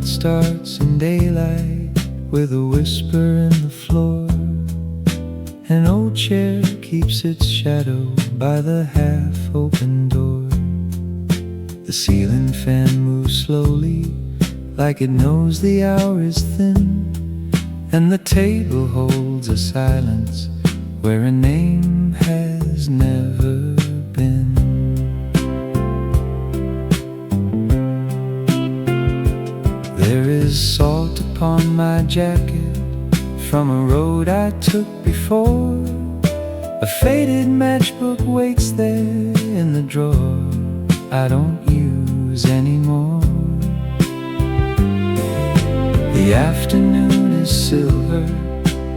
night starts in daylight, with a whisper in the floor. An old chair keeps its shadow by the half-open door. The ceiling fan moves slowly, like it knows the hour is thin, and the table holds a silence where a name has never been. There is salt upon my jacket from a road I took before. A faded matchbook waits there in the drawer I don't use anymore. The afternoon is silver,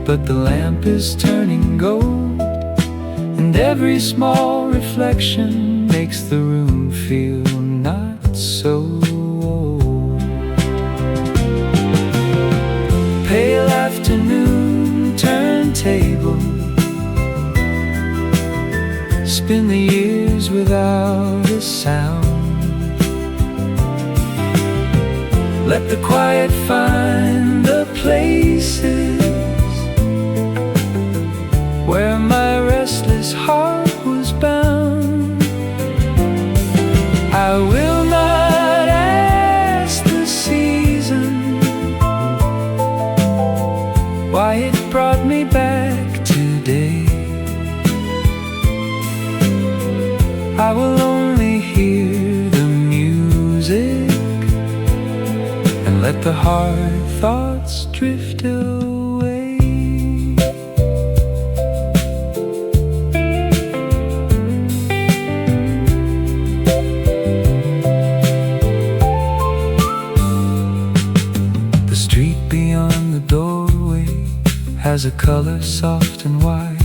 but the lamp is turning gold, and every small reflection makes the room feel not so old. Pale afternoon turntable, spin the years without a sound. Let the quiet find the places where my restless heart was bound. I will not ask the season why it brought me back today. I will only hear the music and let the hard thoughts drift away. The street beyond the doorway has a color soft and wide.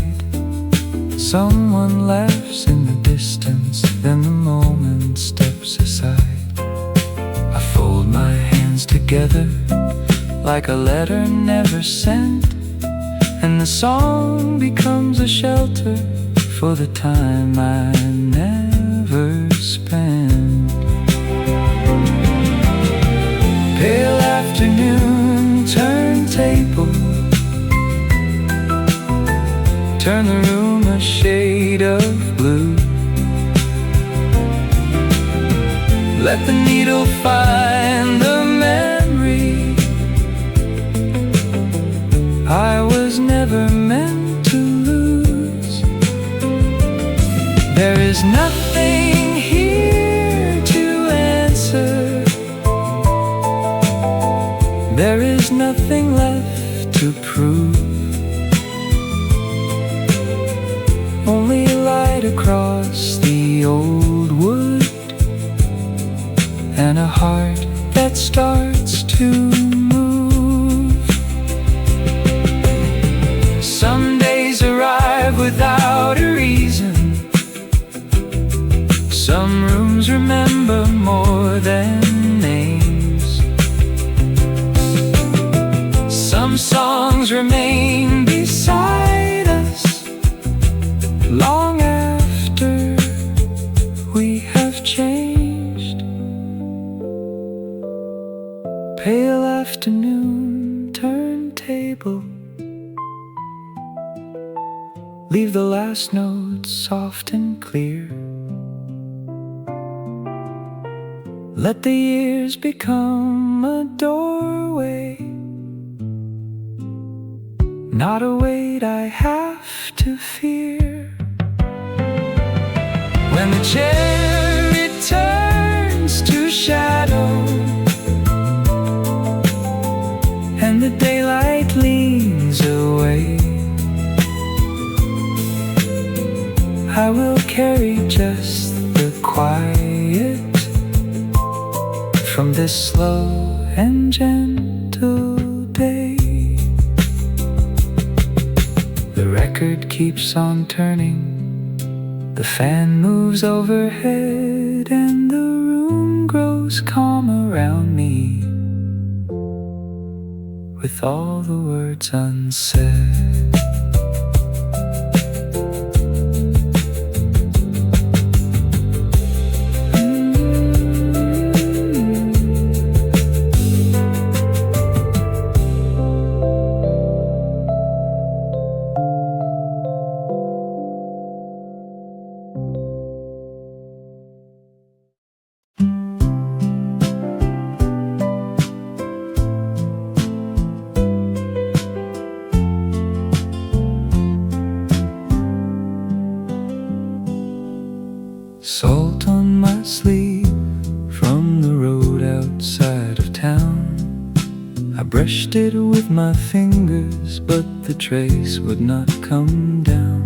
Someone laughs in the distance, then the moment steps aside. I fold my hands together like a letter never sent, and the song becomes a shelter for the time I never spent. Pale afternoon turntable, turn the room a shade of blue. Let the needle find the memory I was never meant to lose. There is nothing here to answer. There is nothing left to prove. Only light across the old wood, and a heart that starts to move. Some days arrive without a reason. Some rooms remember more than names. Some songs remain beside us long after we have changed. Pale afternoon turntable, leave the last note soft and clear. Let the years become a doorway, not a weight I have to fear. When the chair returns to shadow and the daylight leans away, I will carry just the quiet from this slow and gentle day. The record keeps on turning, the fan moves overhead, and the room grows calm around me with all the words unsaid. brushed it with my fingers, but the trace would not come down.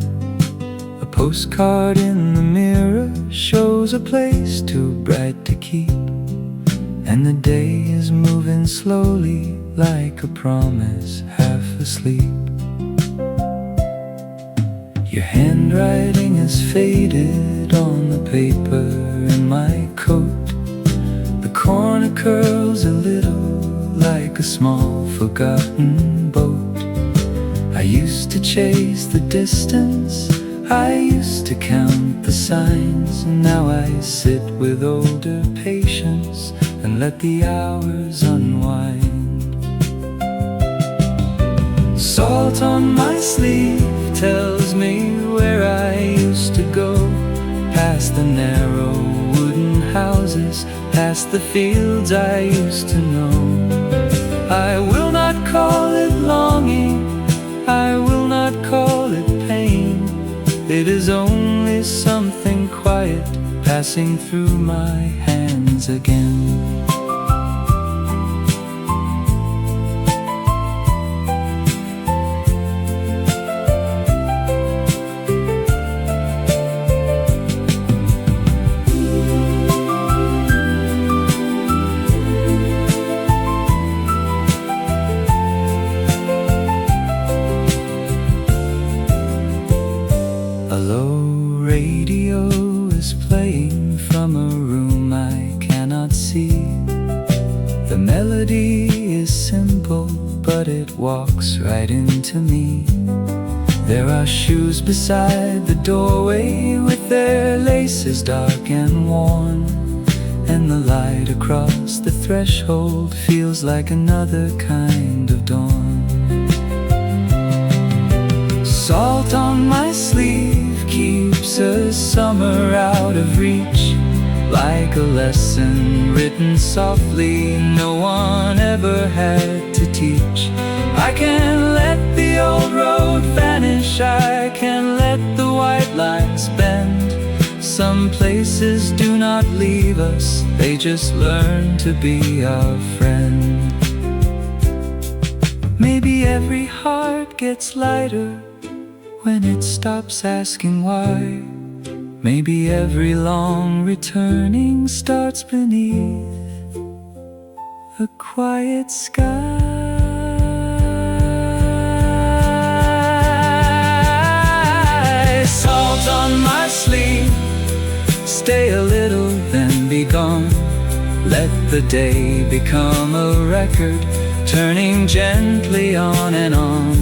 A postcard in the mirror shows a place too bright to keep, and the day is moving slowly like a promise half asleep. Your handwriting is faded on the paper in my coat. The corner curls a little like a small forgotten boat. I used to chase the distance, I used to count the signs. Now I sit with older patience and let the hours unwind. Salt on my sleeve tells me where I used to go, past the narrow wooden houses, past the fields I used to know. I will not call it longing, I will not call it pain. It is only something quiet passing through my hands again. A low radio is playing from a room I cannot see. The melody is simple, but it walks right into me. There are shoes beside the doorway with their laces dark and worn, and the light across the threshold feels like another kind of dawn. Salt on my sleeve keeps a summer out of reach, like a lesson written softly no one ever had to teach. I can let the old road vanish, I can let the white lines bend. Some places do not leave us, they just learn to be our friend. Maybe every heart gets lighter when it stops asking why. Maybe every long returning starts beneath a quiet sky. Salt on my sleeve, stay a little then be gone. Let the day become a record, turning gently on and on.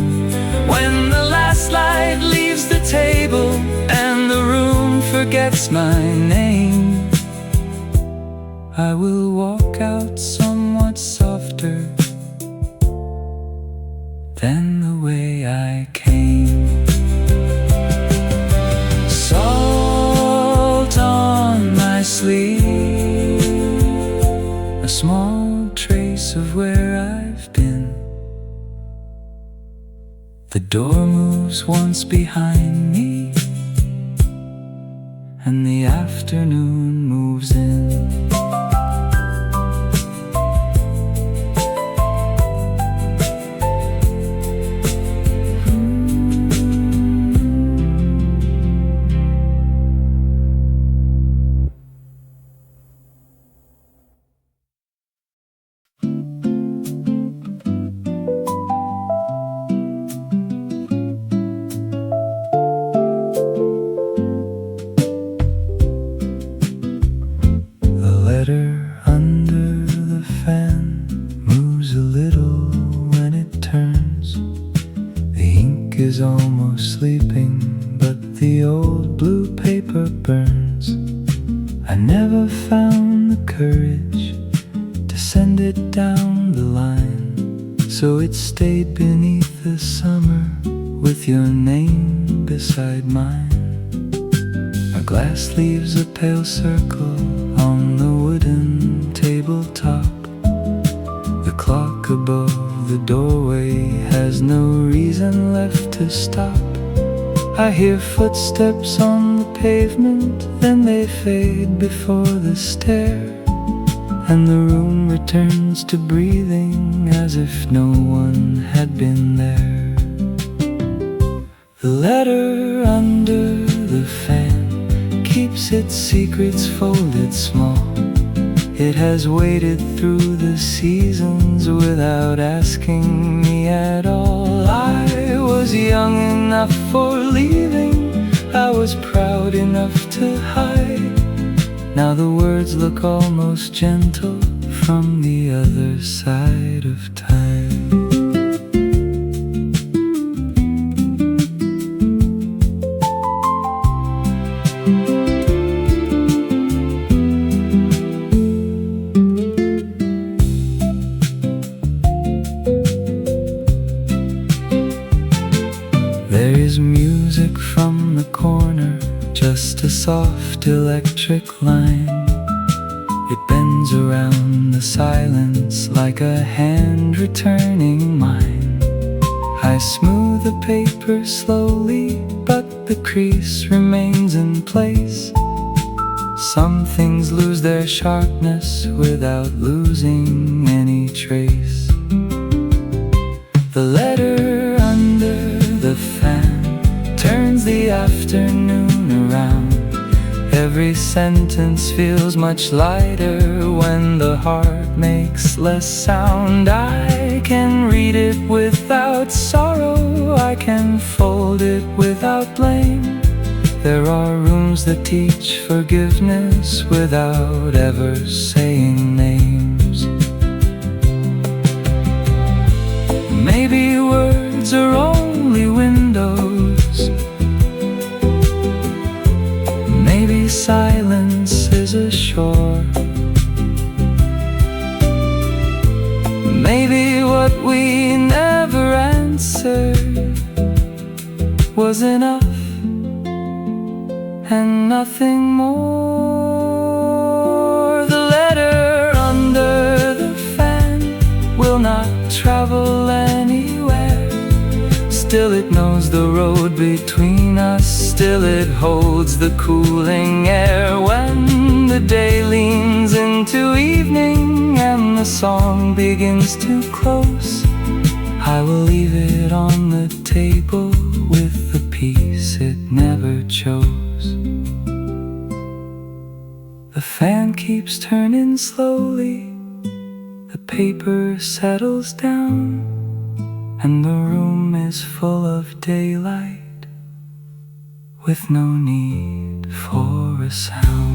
When the last light leaves the table and the room forgets my name, I will walk out somewhat softer than the way I came. Salt on my sleeve, a small trace of where I've been. The door moves once behind me, and the afternoon moves in. Under the fan moves a little when it turns. The ink is almost sleeping, but the old blue paper burns. I never found the courage to send it down the line, so it stayed beneath the summer with your name beside mine. A glass leaves a pale circle on the wooden tabletop. The clock above the doorway has no reason left to stop. I hear footsteps on the pavement, then they fade before the stair. and the room returns to breathing as if no one had been there. The letter under the fan keeps its secrets folded small. It has waited through the seasons without asking me at all. I was young enough for leaving, I was proud enough to hide. Now the words look almost gentle from the other side of time. There is music from the corner, just a soft electric line. It bends around the silence like a hand returning mine. I smooth the paper slowly, but the crease remains in place. Some things lose their sharpness without losing any trace. The letter under the fan turns the afternoon around. Every sentence feels much lighter when the heart makes less sound. I can read it without sorrow, I can fold it without blame. There are rooms that teach forgiveness without ever saying names. Maybe words are only windows, maybe silence is a shore. Maybe what we never answered was enough and nothing more. The letter under the fan will not travel anywhere. Still it knows the road between us, still it holds the cooling air. When the day leans into evening and the song begins to close, I will leave it on the table with the piece it never chose. The fan keeps turning slowly, the paper settles down, and the room is full of daylight with no need for a sound.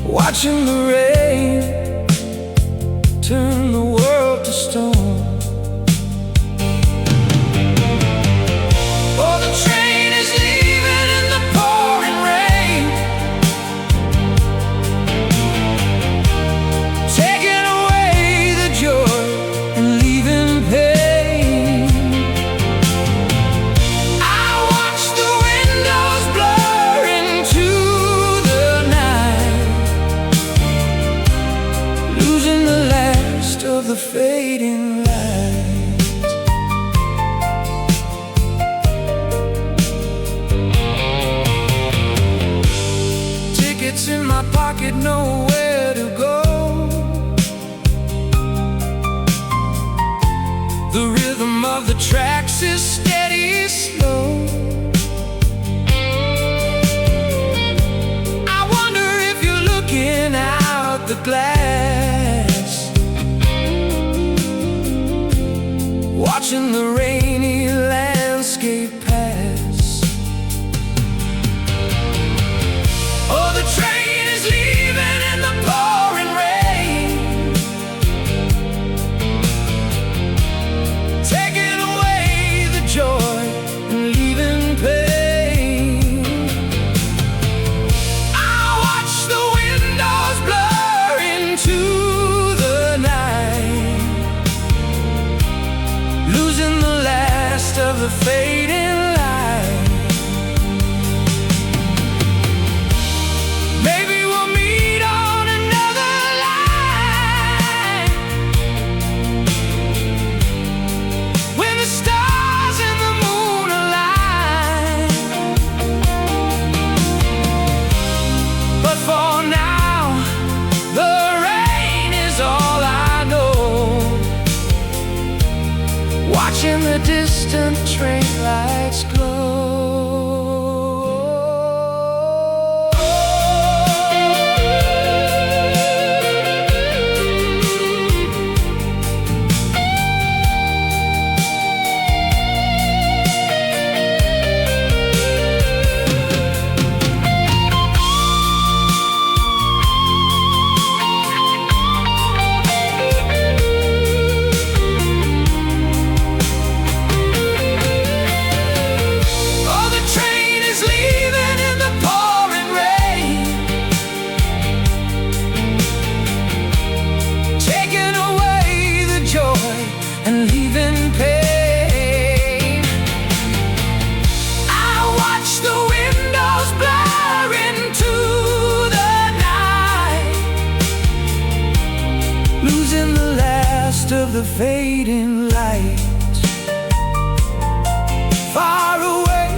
Watching the rain turn the world to stone. Oh, the train is leaving in the pouring rain, taking away the joy and leaving pain. I watch the windows blur into the night, the fading light. Far away,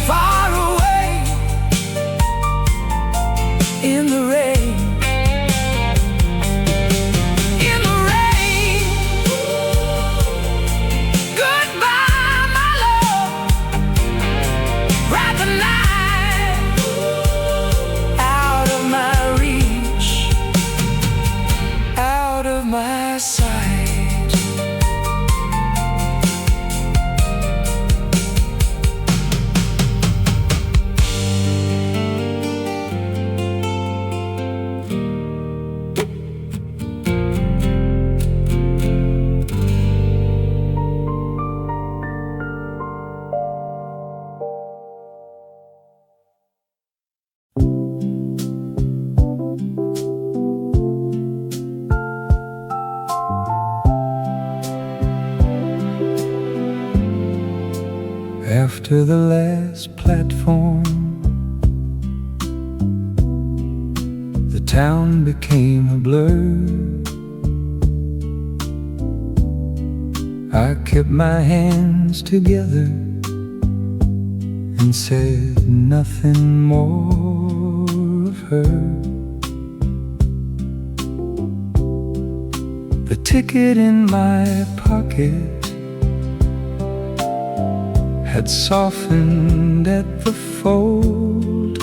far away, in the rain. In the rain. Goodbye, my love. Ride the night out of my reach, out of my sight. After the last platform, the town became a blur. I kept my hands together and said nothing more of her. The ticket in my pocket had softened at the fold,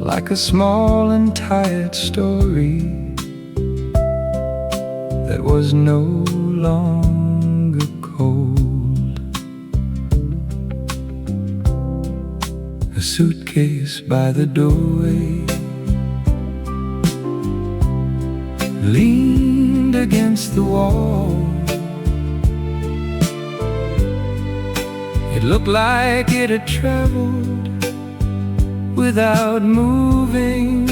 like a small and tired story that was no longer cold. A suitcase by the doorway leaned against the wall. It looked like it had traveled without moving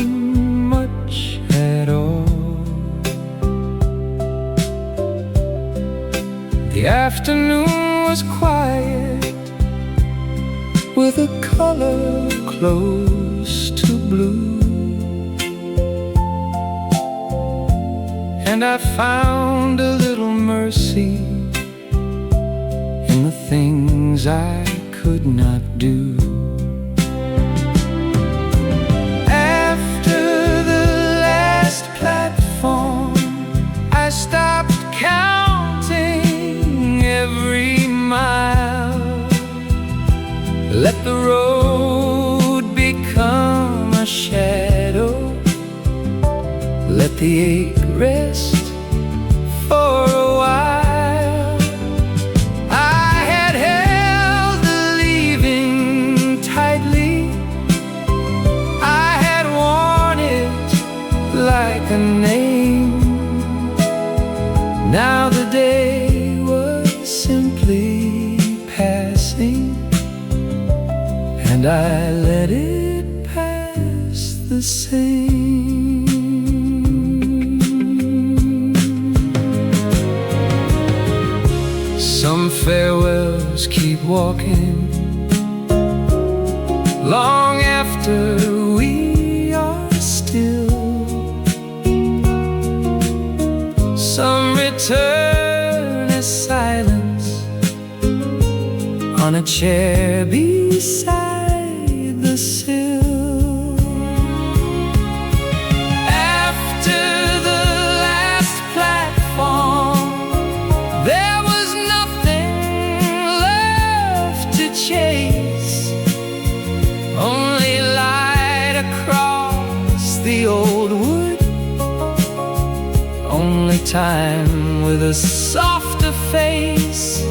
much at all. The afternoon was quiet, with a color close to blue, and I found a little mercy in the things I could not do. After the last platform, I stopped counting every mile. Let the road become a shadow, let the ache rest for a while. Like a name. Now the day was simply passing, and I let it pass the same. Some farewells keep walking long after we are still. Some return as silence on a chair beside the sill. After the last platform, there was nothing left to chase, only light across the old wood, only time with a softer face.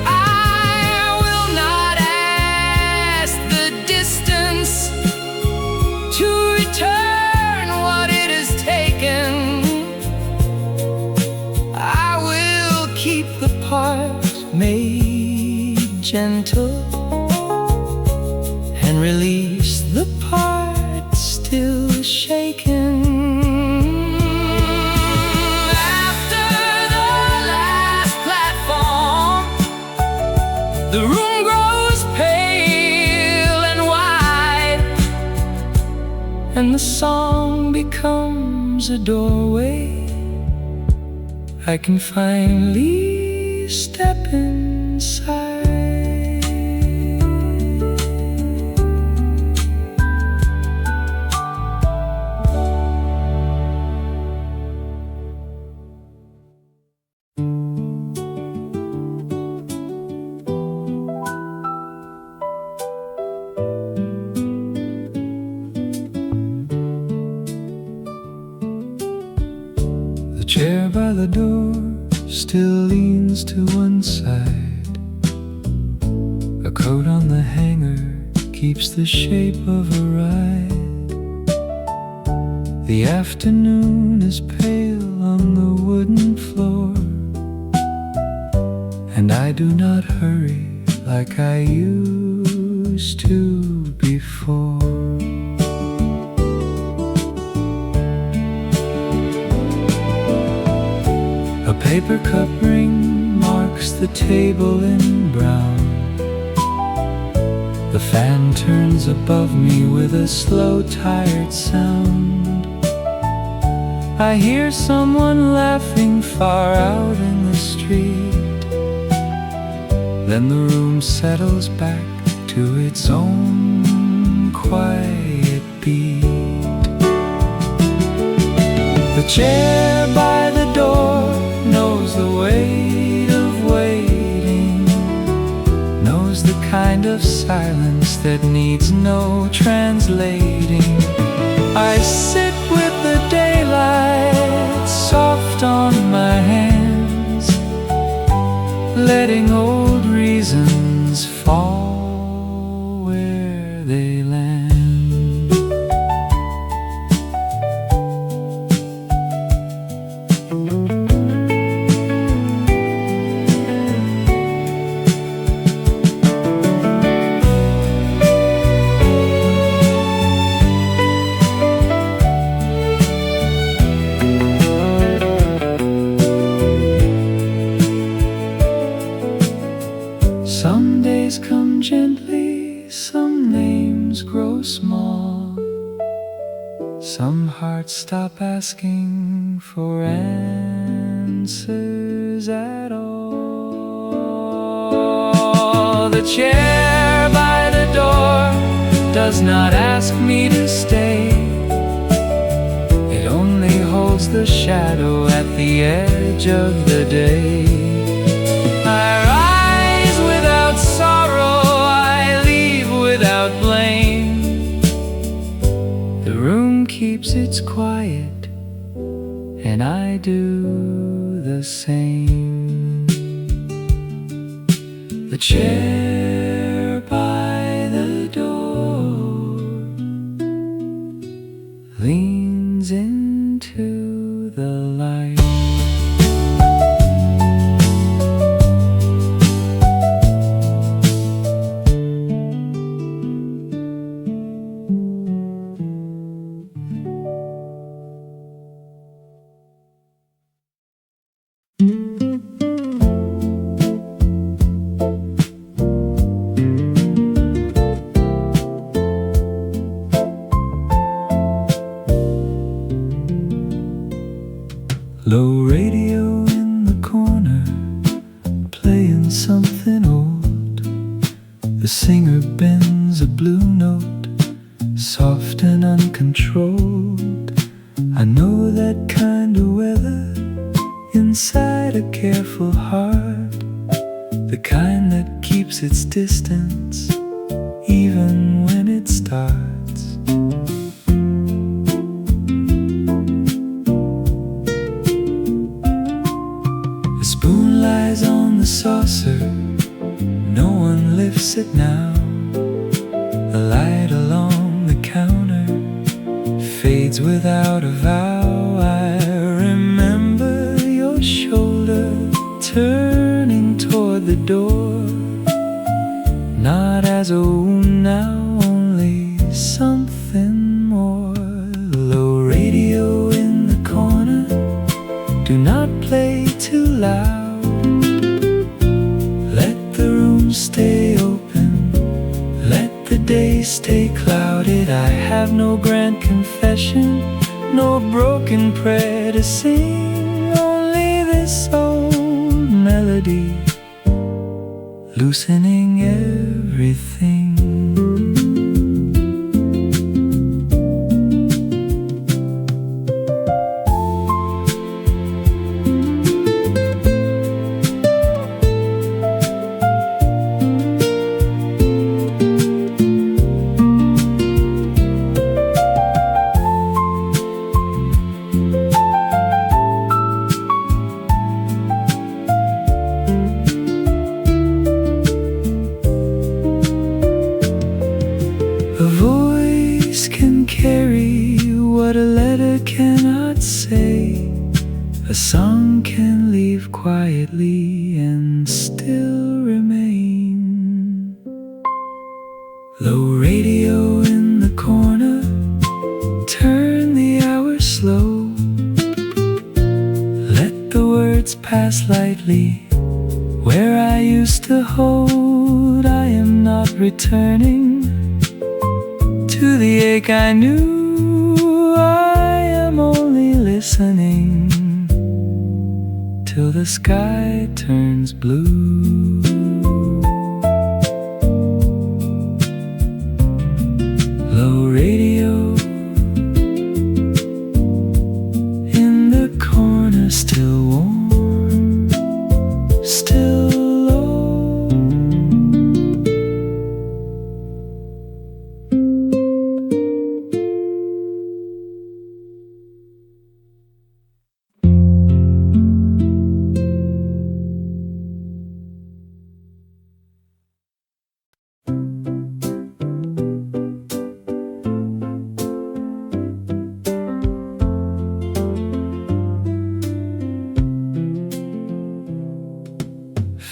I will not ask the distance to return what it has taken. I will keep the part made gentle and release the part still shaken. The room grows pale and wide, and the song becomes a doorway, I can finally step inside. The chair by the door still leans to one side. A coat on the hanger keeps the shape of a ride. The afternoon is pale on the wooden floor, and I do not hurry like I used to before. A paper cup ring marks the table in brown. The fan turns above me with a slow, tired sound. I hear someone laughing far out in the street. Then the room settles back to its own quiet beat. The chair by the door knows the weight of waiting, knows the kind of silence that needs no translating. I sit with the daylight soft on my hands, letting old reasons fall where they land. Some days come gently, some names grow small, some hearts stop asking for answers at all. The chair by the door does not ask me to stay. It only holds the shadow at the edge of the day. I rise without sorrow, I leave without blame. The room keeps its quiet, and I do the same. The chair by the door leans into the light. Low radio in the corner, playing something old. The singer bends a blue note, soft and uncontrolled. I know that kind of weather inside a careful heart, the kind that keeps its distance even when it starts. The spoon lies on the saucer, no one lifts it now. The light along the counter fades without a vow. I remember your shoulder turning toward the door, not as a wound now, only something more. Low radio in the corner, do not play too loud. Let the room stay open, let the day stay clouded. I have no grand confession confession, no broken prayer to sing, only this old melody loosening everything. A voice can carry what a letter cannot say. A song can leave quietly and still remain. Low radio in the corner, turn the hour slow. Let the words pass lightly. Where I used to hold, I am not returning to the ache I knew. I am only listening till the sky turns blue. Low radio in the corner, still warm, still low.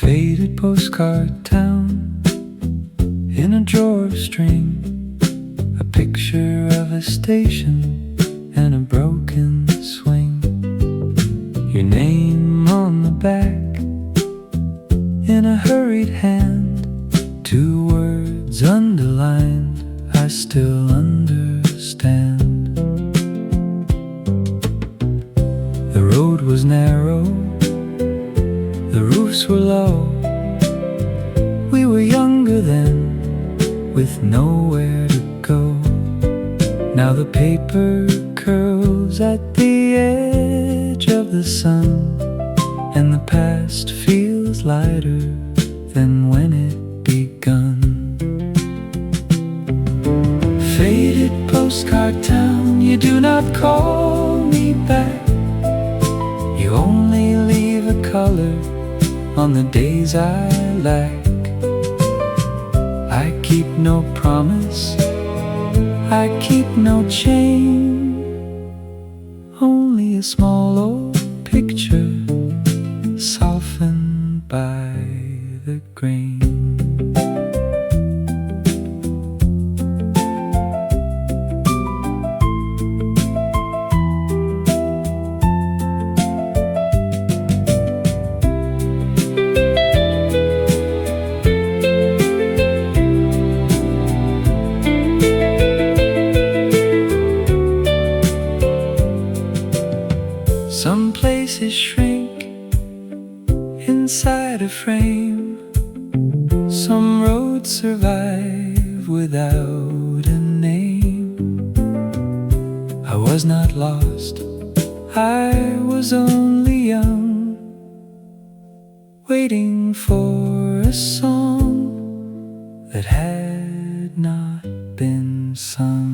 Faded postcard town in a drawer of string, a picture of a station and a broken swing. Your name on the back in a hurried hand, 2 words underlined, I still understand. The road was narrow, the roofs were low. We were younger then, with nowhere to go. Now the paper curls at the edge of the sun, and the past feels lighter than when it begun. Faded postcard town, you do not call me back. You only leave a color on the days I lack. I keep no promise, I keep no chain, only a small old picture softened by the grain. Some places shrink inside a frame. Some roads survive without a name. I was not lost, I was only young, waiting for a song that had not been sung.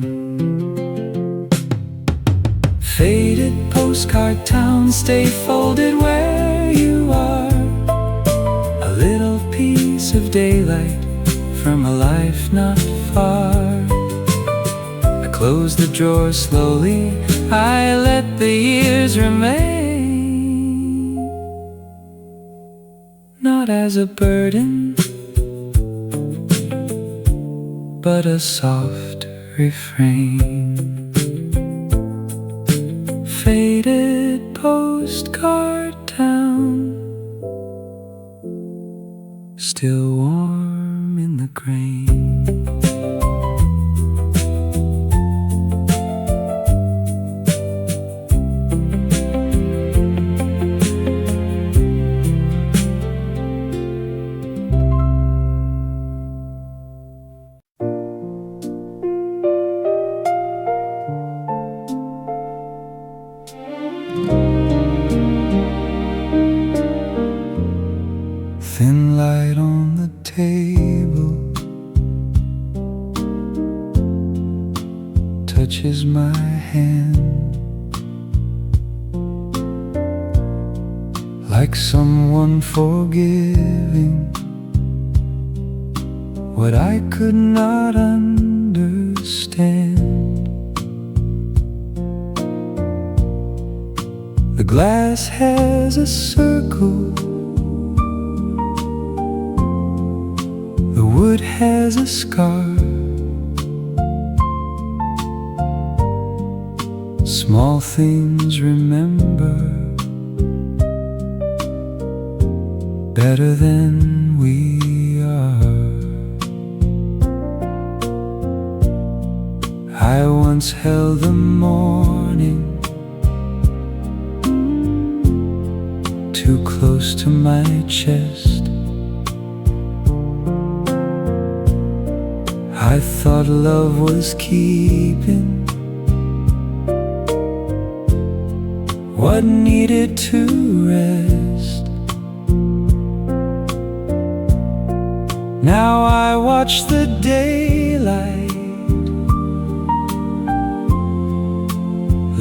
Faded postcard town, stay folded where you are. A little piece of daylight from a life not far. I close the drawer slowly, I let the years remain, not as a burden, but a soft refrain. Faded postcard town, still warm in the grain. table touches my hand, like someone forgiving what I could not understand. The glass has a circle, the wood has a scar. Small things remember better than we are. I once held the morning too close to my chest. I thought love was keeping what needed to rest. Now I watch the daylight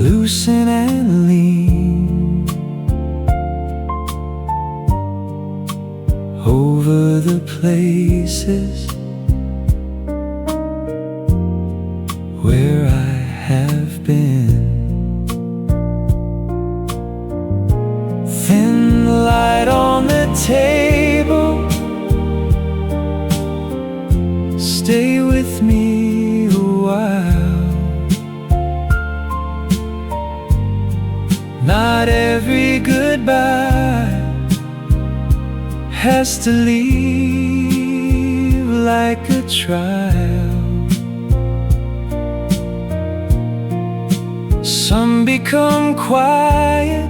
loosen and lean over the places where I have been. Thin light on the table, stay with me a while. Not every goodbye has to leave like a trial. Some become quiet,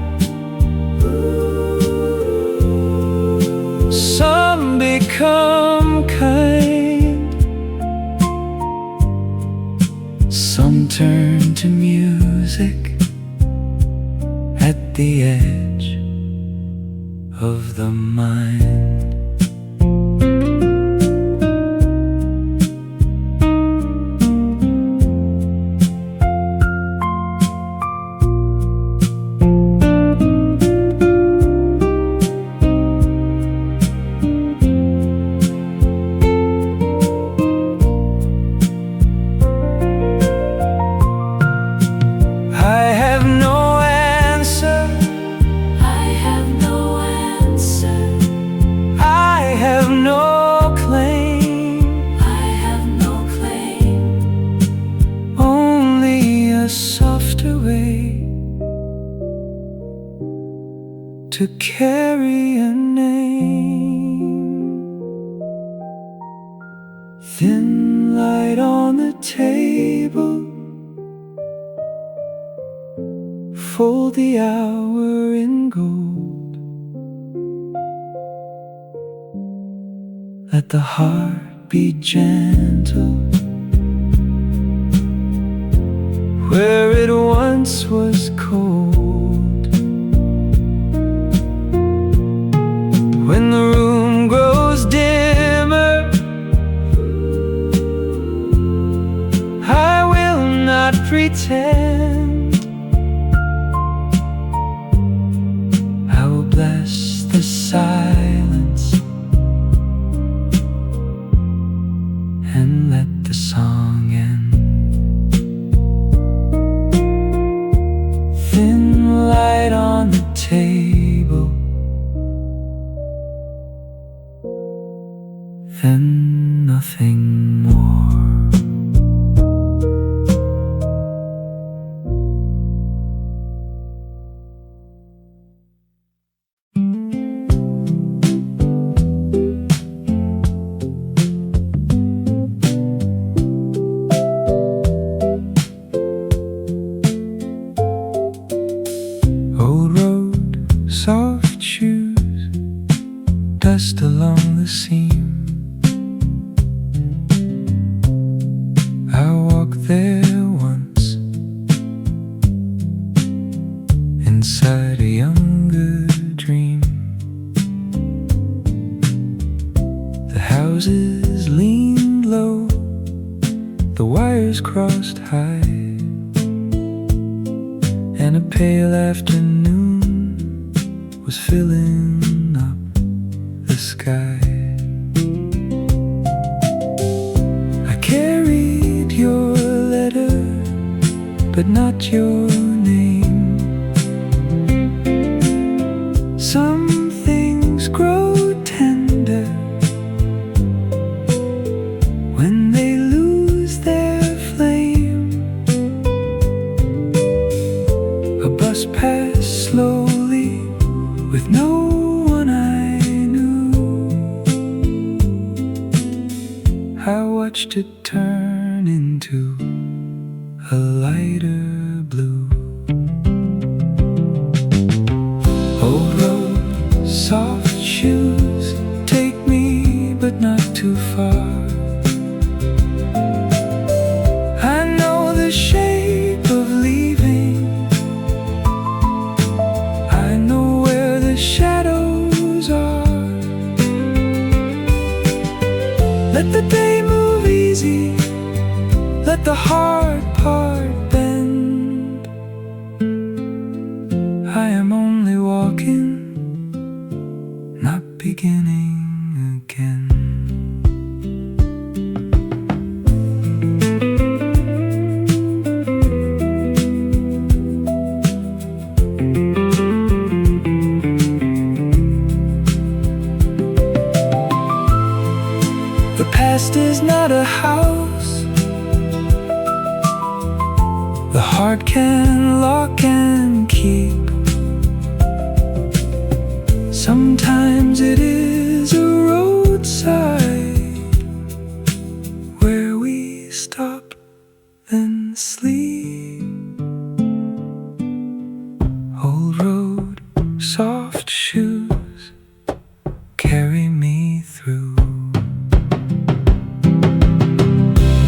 some become kind, some turn to music at the edge of the mind. To carry a name. Thin light on the table, fold the hour in gold. Let the heart be gentle where it once was cold. When the room grows dimmer, I will not pretend. I will bless the silence and let the song end. Thin light on the table, then nothing more. Old road, soft shoes, dust along the seam. I walked there once, inside a younger dream. The house roses leaned low, the wires crossed high, and a pale afternoon was filling up the sky. I carried your letter, but not your name. Some things grow tender when they lose their flame. A bus passed slowly with no one I knew. I watched it turn into a lighter blue. Old road, soft shoes, take me but not too far. I know the shape of leaving, I know where the shadows are. Let the day move easy, let the hard part bend. I am only walking, not beginning again. The past is not a house the heart can lock and keep. Sometimes it is a roadside where we stop and sleep. Old road, soft shoes, carry me through.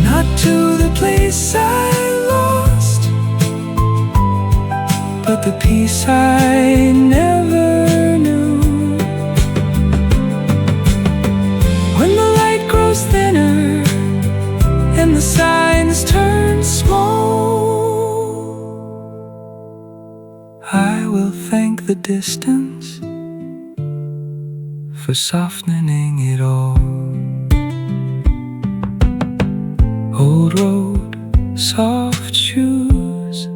Not to the place I lost, but the peace I never knew. When the light grows thinner and the signs turn small, I will thank the distance for softening it all. Old road, soft shoes,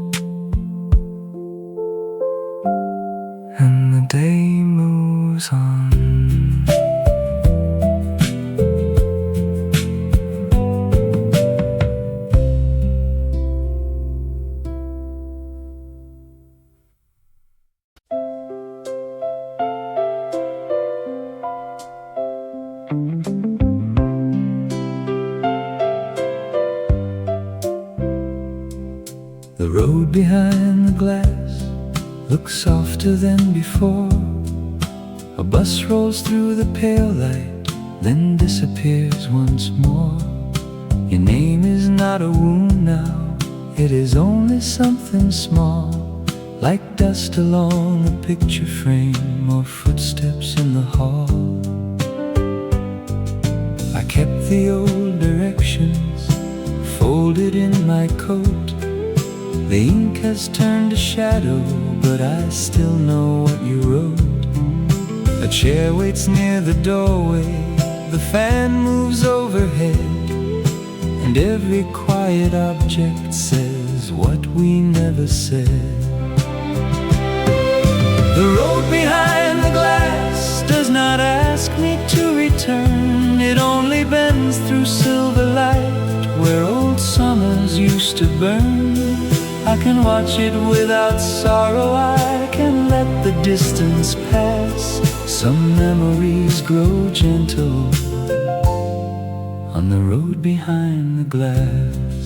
and the day moves on. The road behind the glass looks softer than before. A bus rolls through the pale light, then disappears once more. Your name is not a wound now, it is only something small, like dust along a picture frame or footsteps in the hall. I kept the old directions folded in my coat. The ink has turned to shadow, but I still know what you wrote. A chair waits near the doorway, the fan moves overhead, and every quiet object says what we never said. The road behind the glass does not ask me to return. It only bends through silver light where old summers used to burn. I can watch it without sorrow, I can let the distance pass. Some memories grow gentle on the road behind the glass.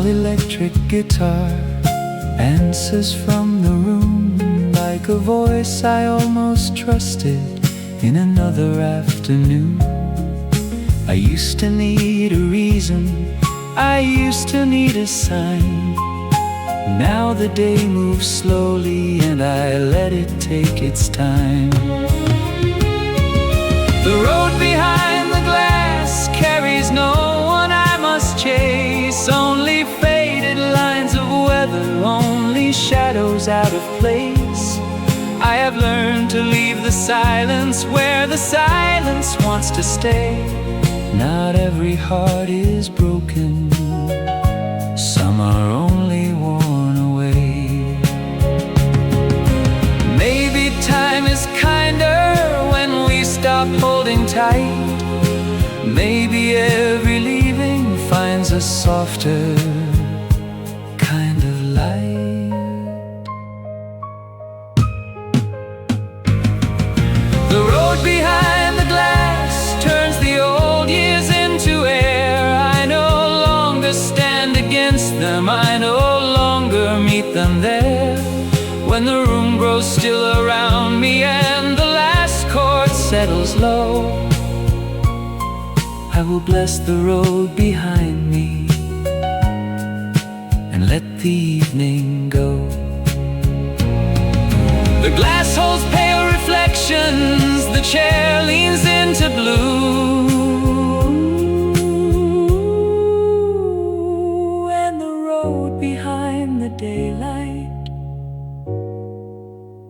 Electric guitar answers from the room, like a voice I almost trusted in another afternoon. I used to need a reason, I used to need a sign. Now the day moves slowly and I let it take its time. The road behind the glass carries no one I must chase. Only faded lines of weather, only shadows out of place. I have learned to leave the silence where the silence wants to stay. Not every heart is broken, some are only worn away. Maybe time is kinder when we stop holding tight. Maybe every leaving finds a softer kind of light. The road behind the glass turns the old years into air. I no longer stand against them, I no longer meet them there. When the room grows still around me and the last chord settles low, I will bless the road behind me and let the evening go. The glass holds pale reflections, the chair leans into blue, and the road behind the daylight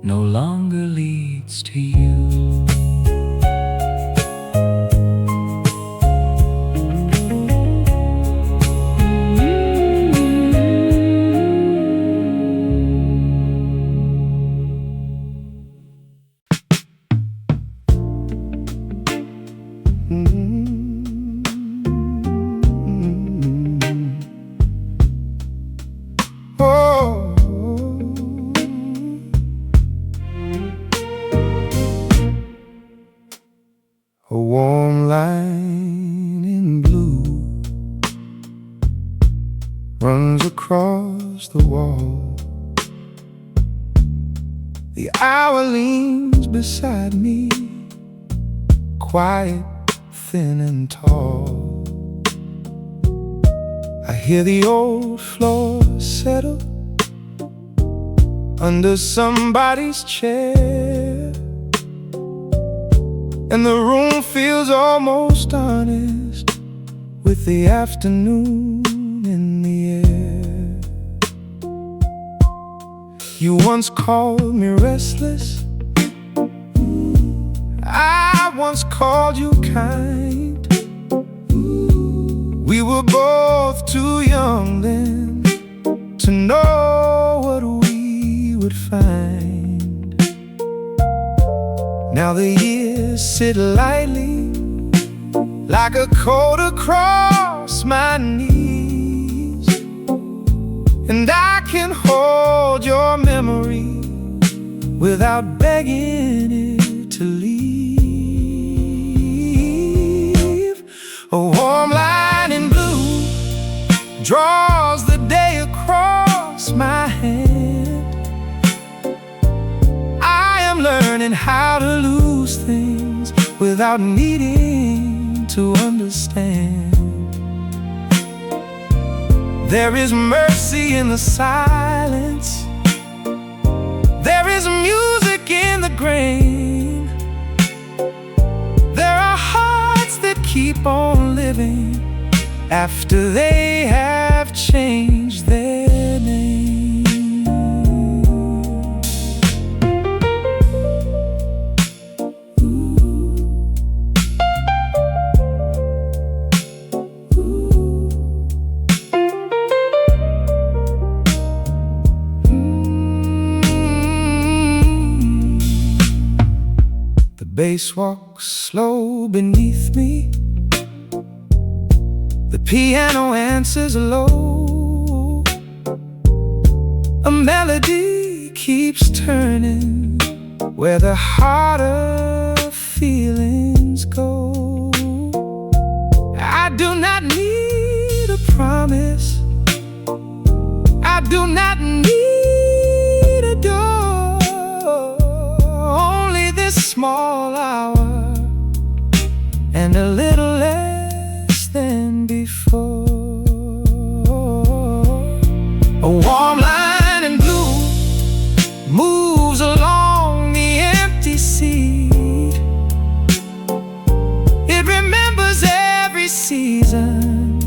no longer leads to you. A warm line in blue runs across the wall. The hour leans beside me, quiet, thin and tall. I hear the old floor settle under somebody's chair, and the room feels almost honest with the afternoon in the air. You once called me restless, I once called you kind. We were both too young then to know what we would find. Now the years sit lightly like a coat across my knees, and I can hold your memory without begging it to leave. A warm line in blue draws the day across my hand. I am learning how to lose things without needing to understand. There is mercy in the silence, there is music in the grain. There are hearts that keep on living after they have changed their name. The bass walks slow beneath me, the piano answers low. A melody keeps turning where the harder feelings go. I do not need a promise, I do not need small hour and a little less than before. A warm line in blue moves along the empty seat. It remembers every season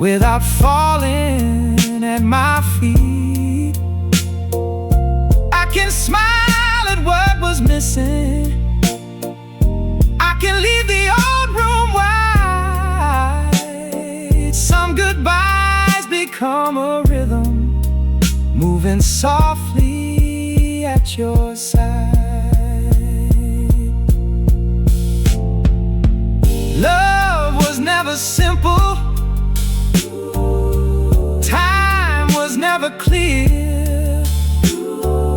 without falling at my feet. I can smile at what was missing. I can leave the old room wide. Some goodbyes become a rhythm, moving softly at your side. Love was never simple. Time was never clear.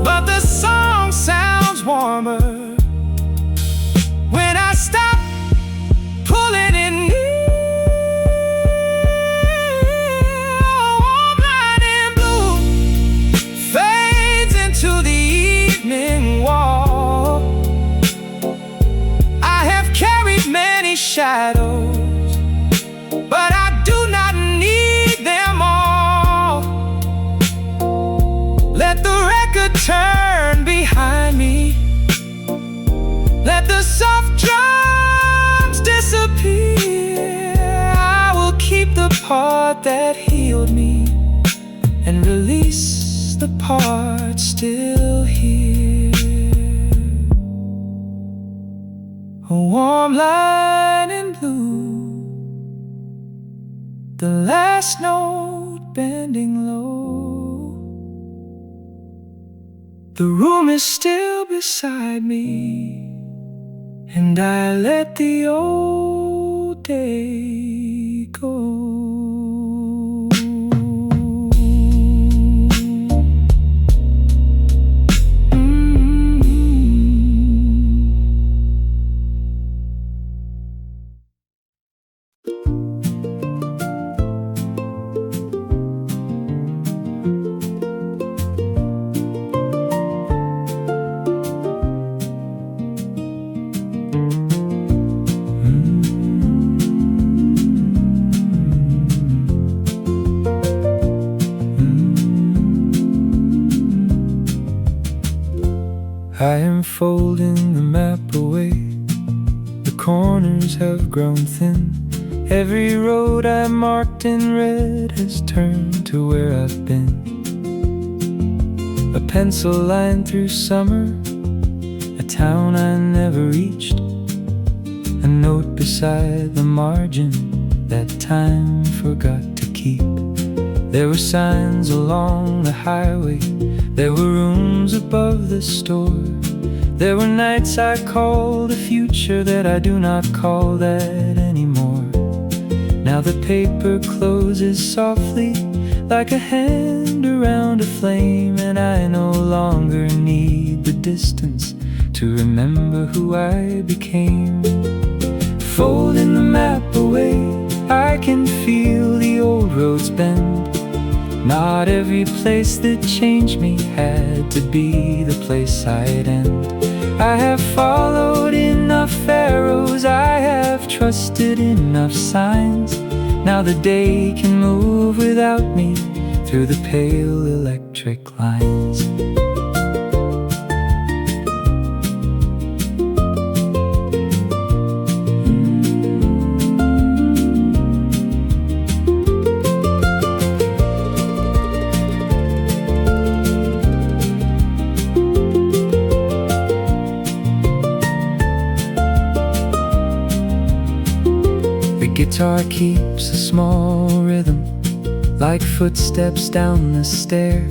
But the song sounds warmer when I stop pulling it near. A warm light in blue fades into the evening wall. I have carried many shadows, but I do not need them all. Let the record turn behind me. Let the soft drums disappear. I will keep the part that healed me and release the part still here. A warm line in blue, the last note bending low. The room is still beside me, and I let the old day go. I am folding the map away. The corners have grown thin. Every road I marked in red has turned to where I've been. A pencil line through summer, a town I never reached. A note beside the margin that time forgot to keep. There were signs along the highway. There were rooms above the store. There were nights I called a future that I do not call that anymore. Now the paper closes softly like a hand around a flame, and I no longer need the distance to remember who I became. Folding the map away, I can feel the old roads bend. Not every place that changed me had to be the place I'd end. I have followed enough arrows, I have trusted enough signs. Now the day can move without me through the pale electric lines. Guitar keeps a small rhythm, like footsteps down the stair.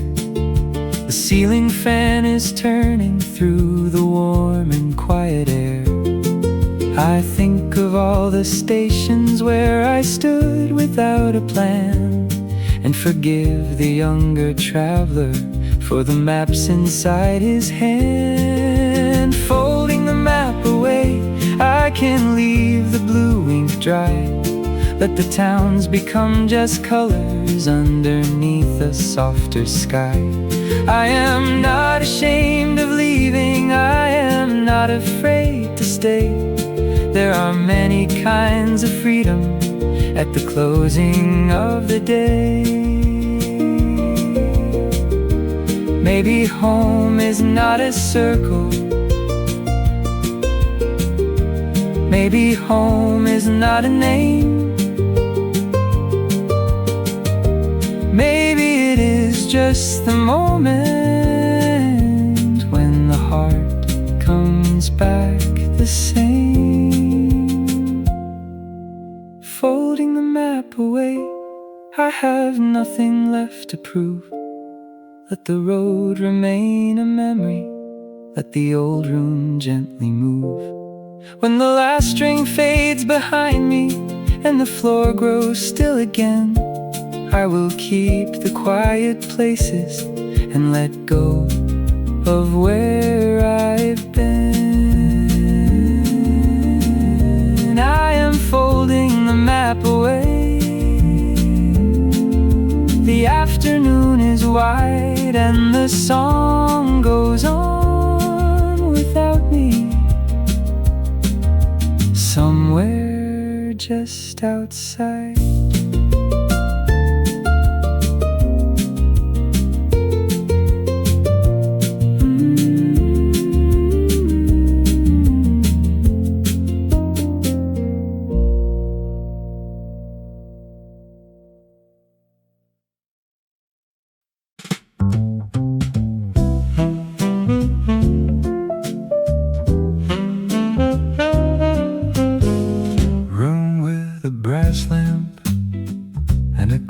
The ceiling fan is turning through the warm and quiet air. I think of all the stations where I stood without a plan, and forgive the younger traveler for the maps inside his hand. Folding the map away, I can leave the blue ink dry. Let the towns become just colors underneath a softer sky. I am not ashamed of leaving, I am not not afraid to stay. There are many kinds of freedom at the closing of the day. Maybe home is not a circle. Maybe home is not a name. Maybe it is just the moment when the heart comes back the same. Folding the map away, I have nothing left to prove. Let the road remain a memory. Let the old room gently move. When the last string fades behind me and the floor grows still again, I will keep the quiet places and let go of where I've been. I am folding the map away. The afternoon is wide and the song goes on without me. Somewhere just outside.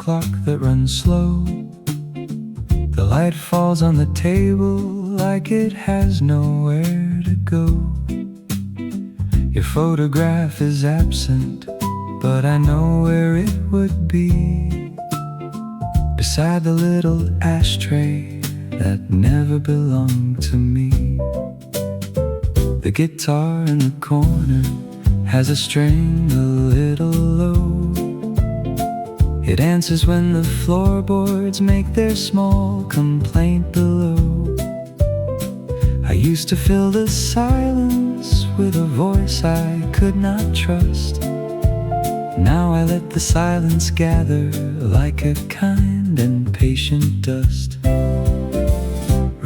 Clock that runs slow. The light falls on the table like it has nowhere to go. Your photograph is absent, but I know where it would be. Beside the little ashtray that never belonged to me. The guitar in the corner has a string a little low. It answers when the floorboards make their small complaint below. I used to fill the silence with a voice I could not trust. Now I let the silence gather like a kind and patient dust.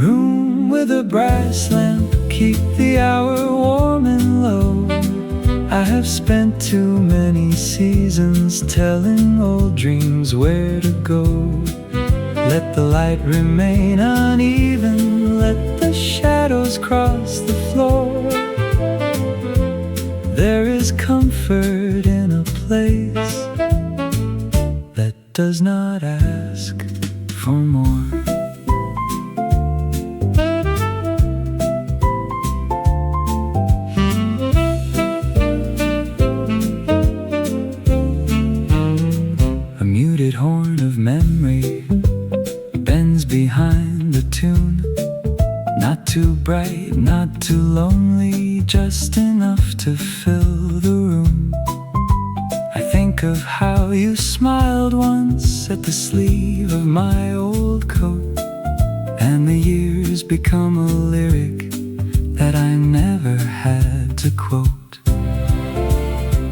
Room with a brass lamp, keep the hour warm and low. I have spent too many seasons telling old dreams where to go. Let the light remain uneven, let the shadows cross the floor. There is comfort in a place that does not ask for more. Horn of memory bends behind the tune. Not too bright, not too lonely, just enough to fill the room. I think of how you smiled once at the sleeve of my old coat, and the years become a lyric that I never had to quote.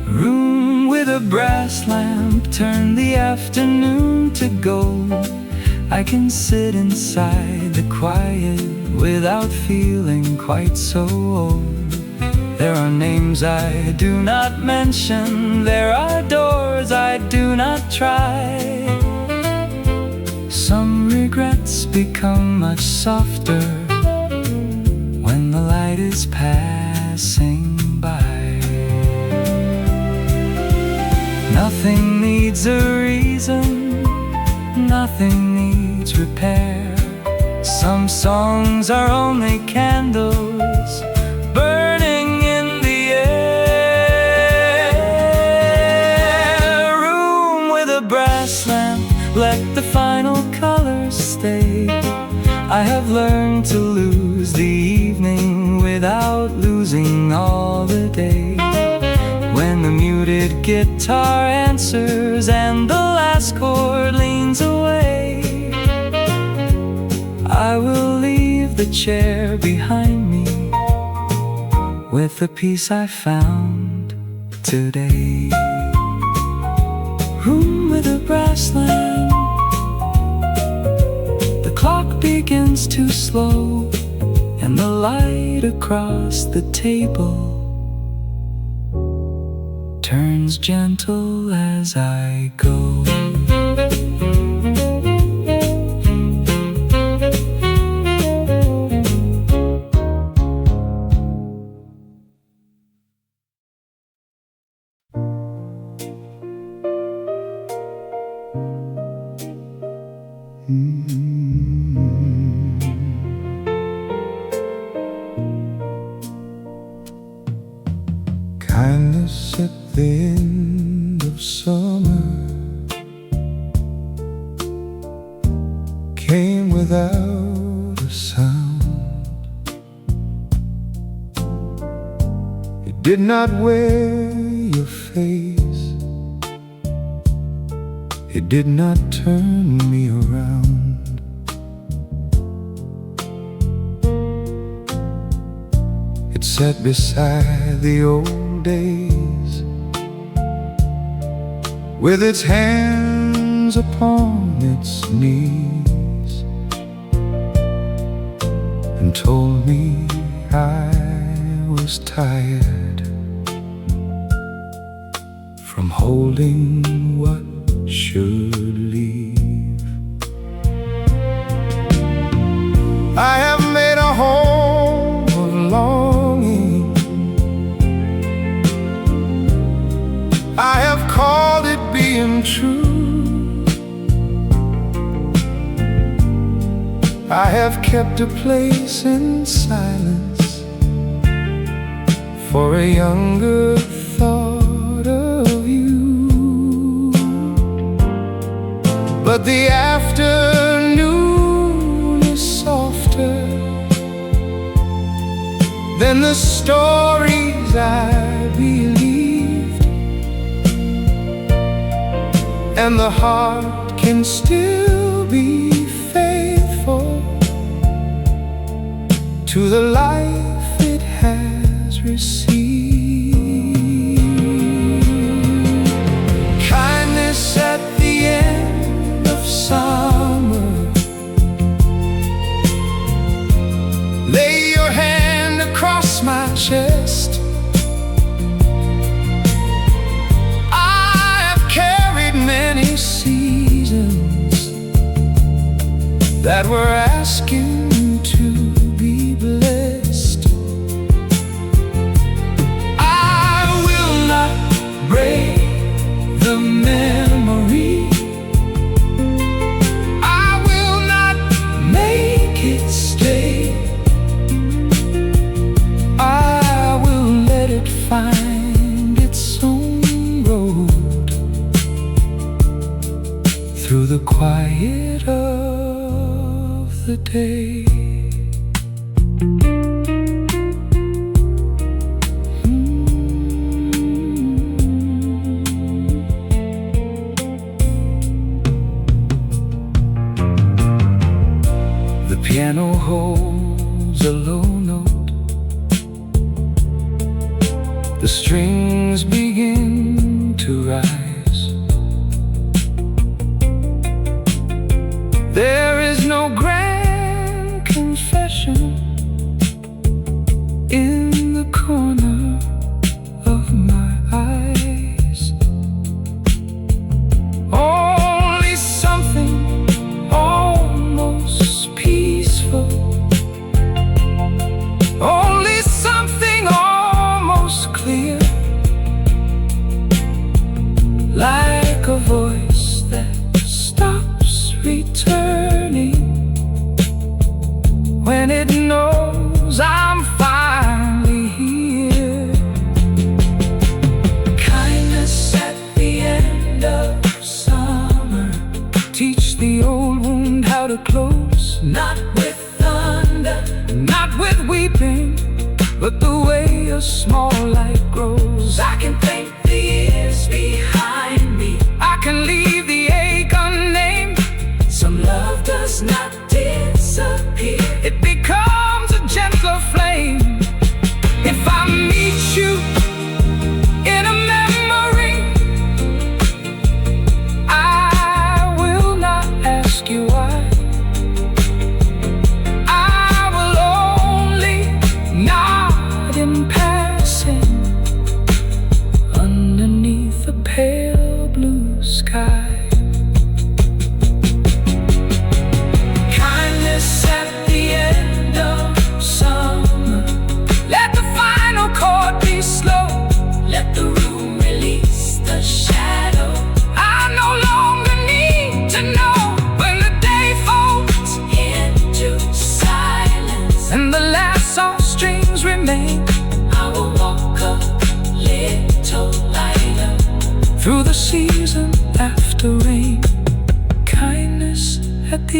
Room with a brass lamp, turn the afternoon to gold. I can sit inside the quiet without feeling quite so old. There are names I do not mention, there are doors I do not try. Some regrets become much softer when the light is passing by. Nothing needs a reason, nothing needs repair. Some songs are only candles burning in the air. Room with a brass lamp, let the final colors stay. I have learned to lose the evening without losing all the day. When the muted guitar answers and the last chord leans away, I will leave the chair behind me with the peace I found today. Room with a brass lamp, the clock begins to slow, and the light across the table turns gentle as I go. Kindness at the end of summer came without a sound. It did not wear your face, it did not turn me around. It sat beside the old days, with its hands upon its knees, and told me I was tired from holding what should leave. I have made a home of longing, I have called it being true. I have kept a place in silence for a younger thought of you. But the afternoon is softer than the stories I believed, and the heart can still be faithful to the life it has received. Kindness at the end of summer, lay your hand across my chest. I have carried many seasons that were asking to be blessed. I will not break the memory, I will not make it stay. I will let it find its own road through the quiet of the day. The piano holds a low note, the strings begin to rise. There is no grand confession in the corner of my eyes, only something almost peaceful, only something almost clear, like a voice that stops returning when it knows I'm finally here. Kindness at the end of summer, teach the old wound how to close, not with thunder, not with weeping, but the way a small light grows. I can paint the years behind me, I can leave the ache unnamed. Some love does not disappear, it becomes a gentler flame. If I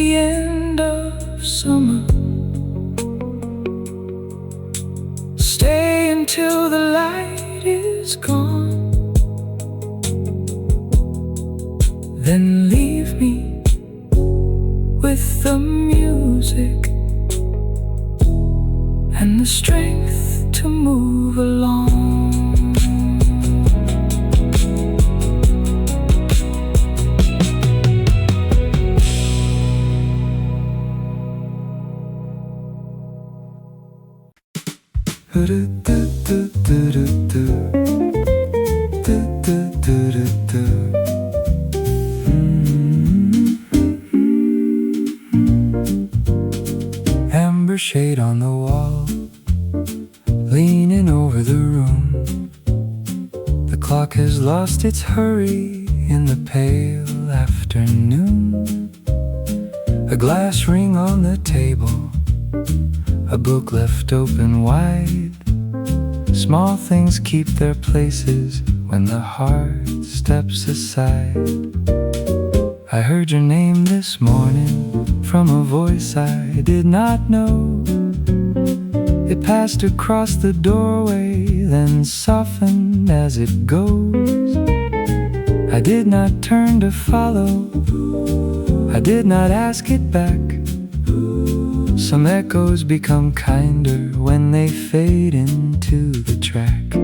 the end of summer. Stay until the light is gone, then leave me with the music and the strength to move along. Amber shade on the wall, leaning over the room. The clock has lost its hurry in the pale afternoon. A glass ring on the table, a book left open wide. Small things keep their places when the heart steps aside. I heard your name this morning from a voice I did not know. It passed across the doorway, then softened as it goes. I did not turn to follow, I did not ask it back. Some echoes become kinder when they fade into the track.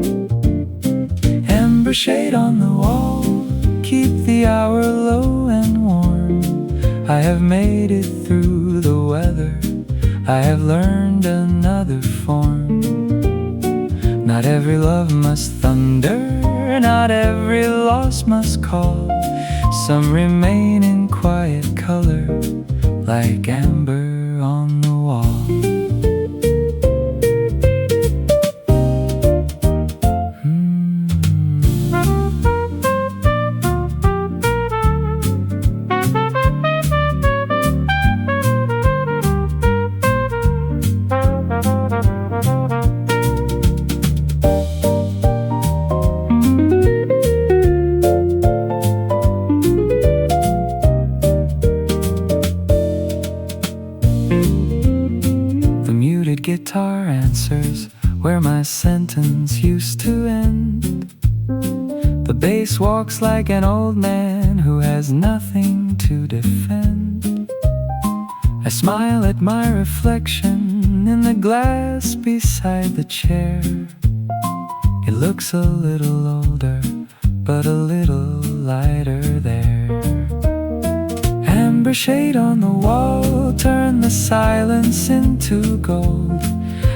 Amber shade on the wall, keep the hour low and warm. I have made it through the weather, I have learned another form. Not every love must thunder, not every loss must call. Some remain in quiet color, like amber on the wall. Guitar answers where my sentence used to end. The bass walks like an old man who has nothing to defend. I smile at my reflection in the glass beside the chair. It looks a little older, but a little lighter there. Amber shade on the wall, turn the silence into gold.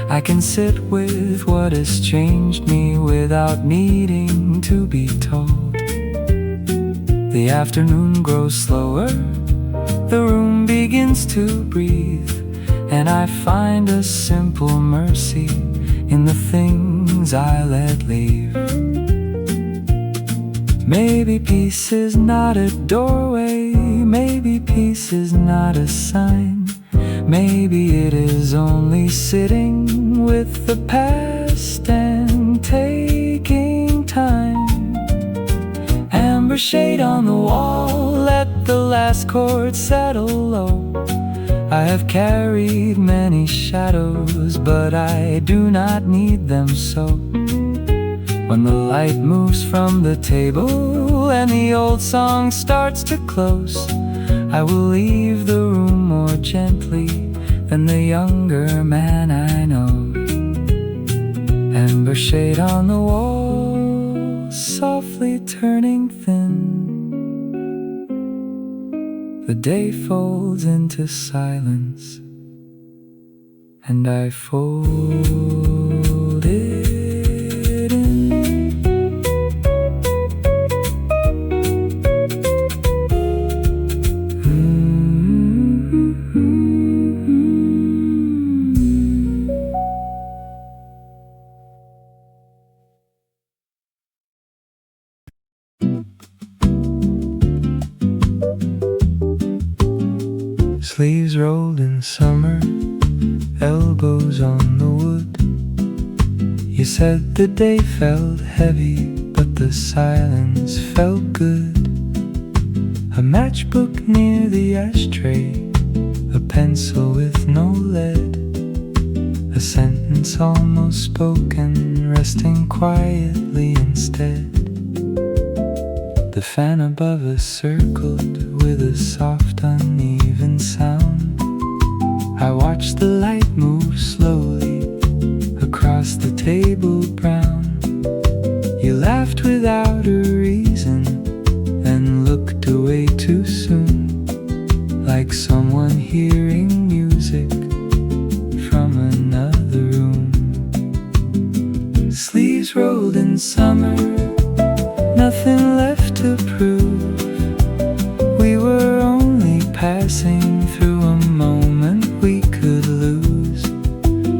I can sit with what has changed me without needing to be told. The afternoon grows slower, the room begins to breathe, and I find a simple mercy in the things I let leave. Maybe peace is not a doorway, maybe peace is not a sign. Maybe it is only sitting with the past and taking time. Amber shade on the wall, let the last chord settle low. I have carried many shadows, but I do not need them so. When the light moves from the table and the old song starts to close, I will leave the room more gently than the younger man I know. Amber shade on the wall, softly turning thin. The day folds into silence, and I fold it. Sleeves rolled in summer, elbows on the wood. You said the day felt heavy, but the silence felt good. A matchbook near the ashtray, pencil with no lead, a sentence almost spoken, resting quietly instead. The fan above us circled with a soft, uneven sound. I watched the light move slowly across the table brown. You laughed without a reason, then looked away too soon, like someone hearing music from another room. Sleeves rolled in summer, nothing left to prove. We were only passing through a moment we could lose.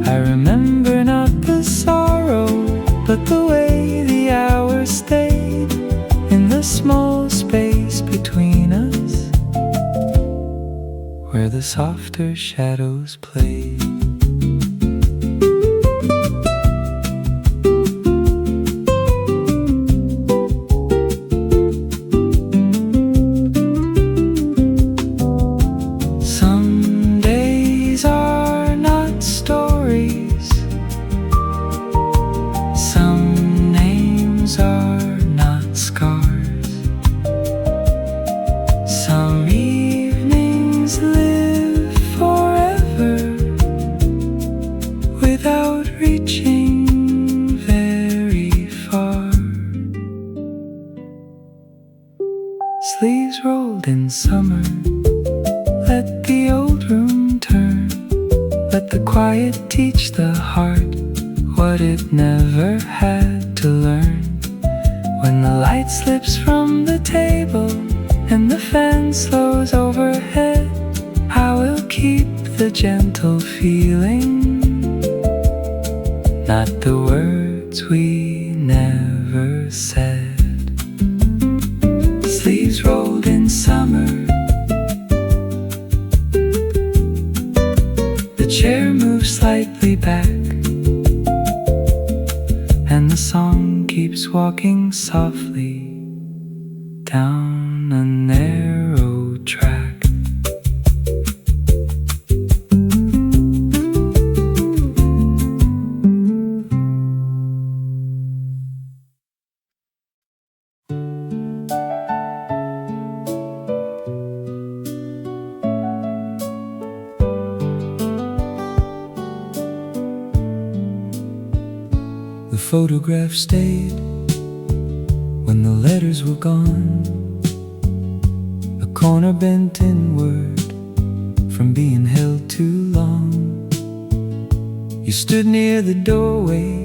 I remember not the sorrow, but the way the hours stayed in the small space between us, where the softer shadows played. Some days are not stories, some names are not scars, some evenings live forever without reaching very far. Sleeves rolled in summer, let the old room turn, let the quiet teach the heart what it never had to learn. When the light slips from the table and the fan slows overhead, I will keep the gentle feeling, not the words we never said. Sleeves rolled in summer, the chair moves slightly back, and the song keeps walking softly down a narrow track. The photograph stayed when the letters were gone, a corner bent inward from being held too long. You stood near the doorway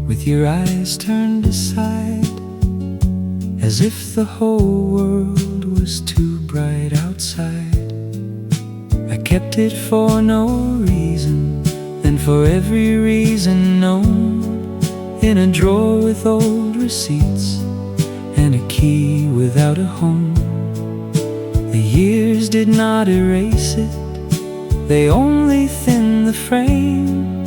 with your eyes turned aside, as if the whole world was too bright outside. I kept it for no reason, then for every reason known, in a drawer with old receipts and a key without a home. The years did not erase it, they only thinned the frame,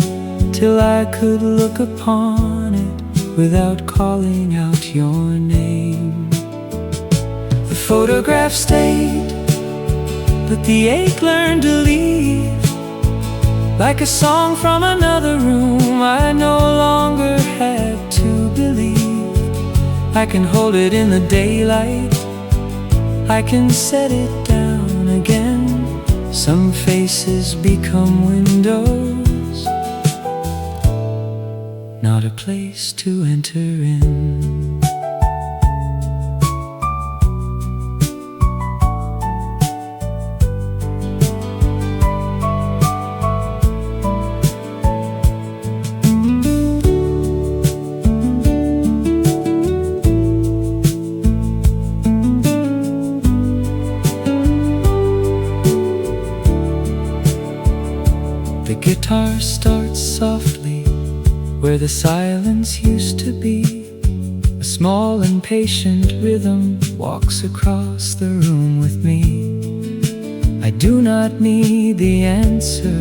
till I could look upon it without calling out your name. The photograph stayed, but the ache learned to leave. Like a song from another room, I no longer had to believe. I can hold it in the daylight, I can set it down again. Some faces become windows, not a place to enter in. The guitar starts softly where the silence used to be. A small and patient rhythm walks across the room with me. I do not need the answer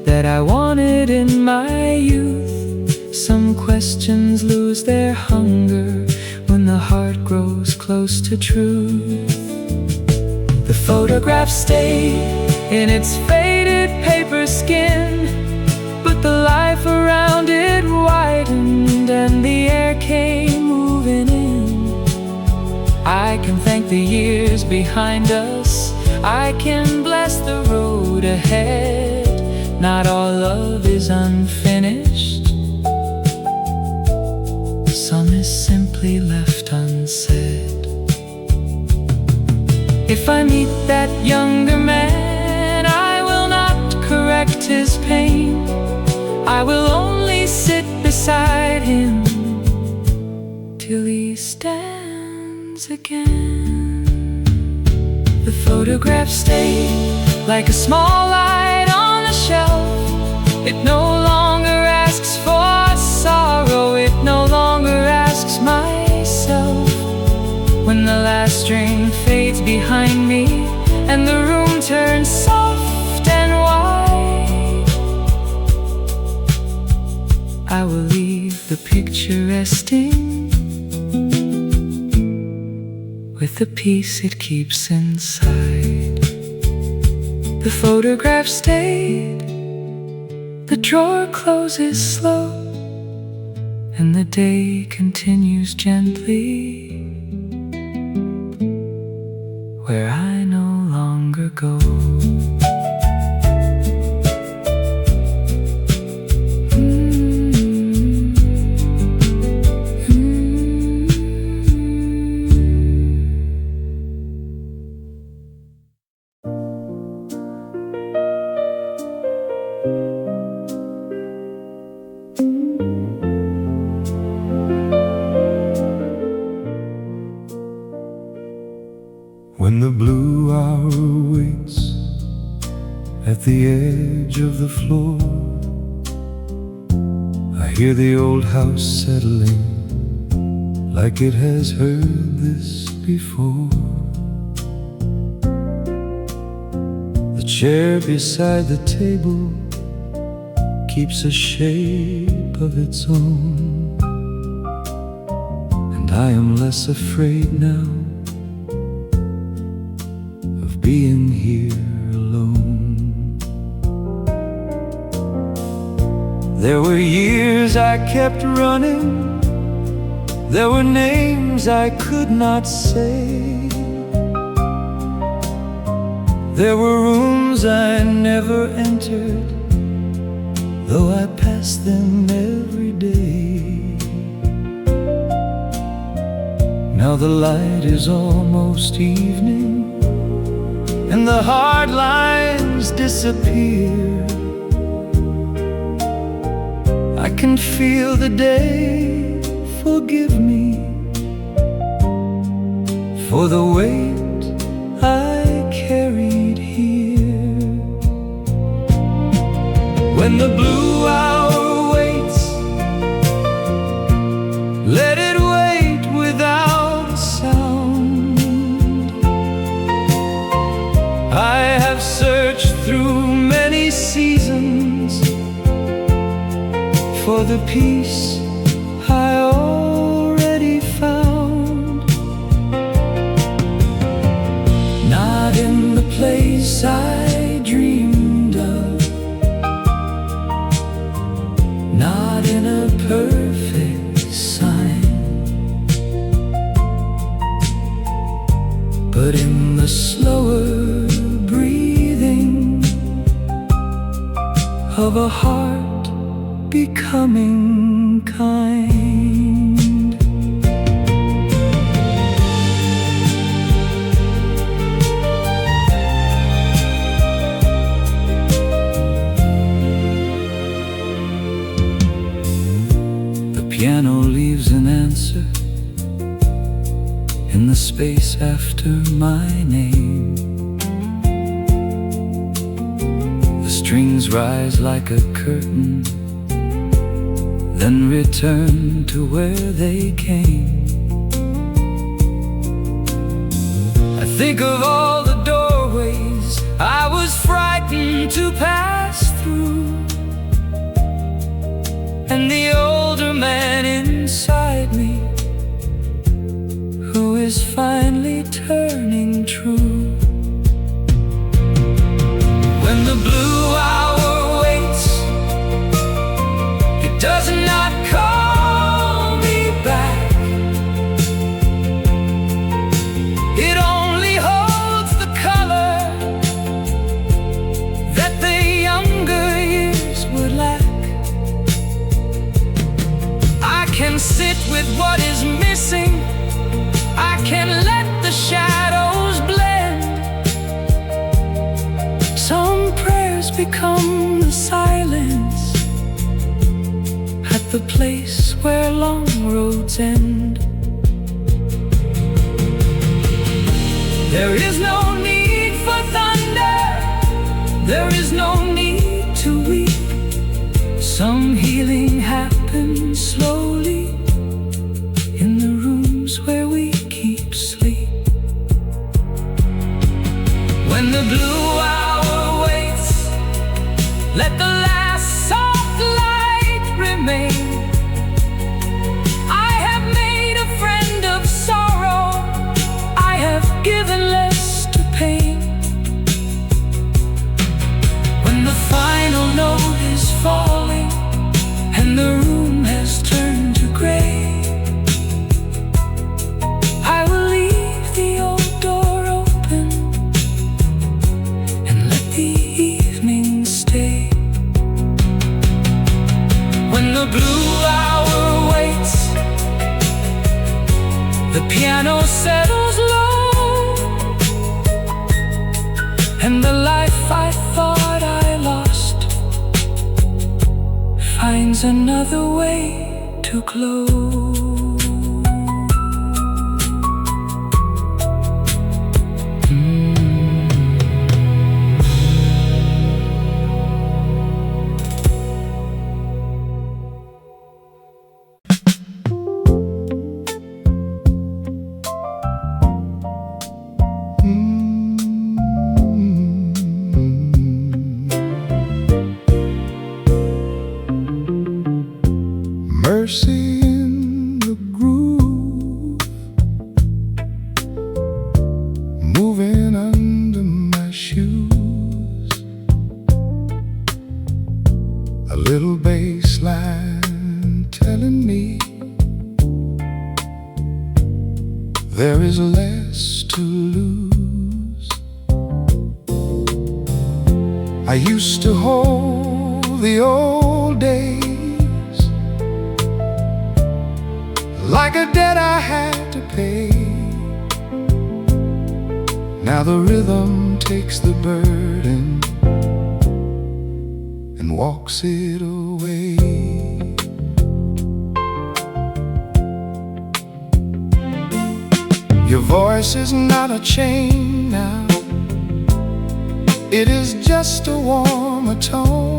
that I wanted in my youth. Some questions lose their hunger when the heart grows close to truth. The photograph stayed, in its faded paper skin. But the life around it widened and the air came moving in. I can thank the years behind us, I can bless the road ahead. Not all love is unfinished, some is simply left unsaid. If I meet that younger man, I will not correct his pain. I will only sit beside him till he stands again. The photograph stayed like a small light on a shelf. It no longer asks for sorrow, it no longer asks myself. When the last string fades behind me and the room turns soft and white, I will leave the picture resting with the peace it keeps inside. The photograph stayed, the drawer closes slow, and the day continues gently where I no longer go. When the blue hour waits at the edge of the floor, I hear the old house settling like it has heard this before. The chair beside the table keeps a shape of its own, and I am less afraid now being here alone. There were years I kept running, there were names I could not say, there were rooms I never entered, though I passed them every day. Now the light is almost evening and the hard lines disappear. I can feel the day forgive me for the weight I carried here. When the blue hour waits, let it wait without a sound. I have searched through many seasons for the peace I already found. Not in the place I dreamed of, not in a perfect sign, but in the slower of a heart becoming kind. The piano leaves an answer in the space after my name. Strings rise like a curtain, then return to where they came. I think of all the doorways I was frightened to pass through, and the older man inside me who is finally turning true. what is missing. I can let the shadows blend. Some prayers become the silence at the place where long roads end. There is no need for thunder, there is no need to weep. Some healing happens slowly in the rooms where we keep sleep. When the blue hour waits, let the last soft light remain. I have made a friend of sorrow, I have given less to pain. When the final note is falling and the room has turned to gray, I will leave the old door open and let the evening stay. When the blue hour waits, the piano settles low, and the life I thought I lost finds another way to glow. Mercy in the groove, moving under my shoes. A little bass line telling me there is less to lose. I used to hold the old days like a debt I had to pay. Now the rhythm takes the burden and walks it away. Your voice is not a chain now, it is just a warmer tone.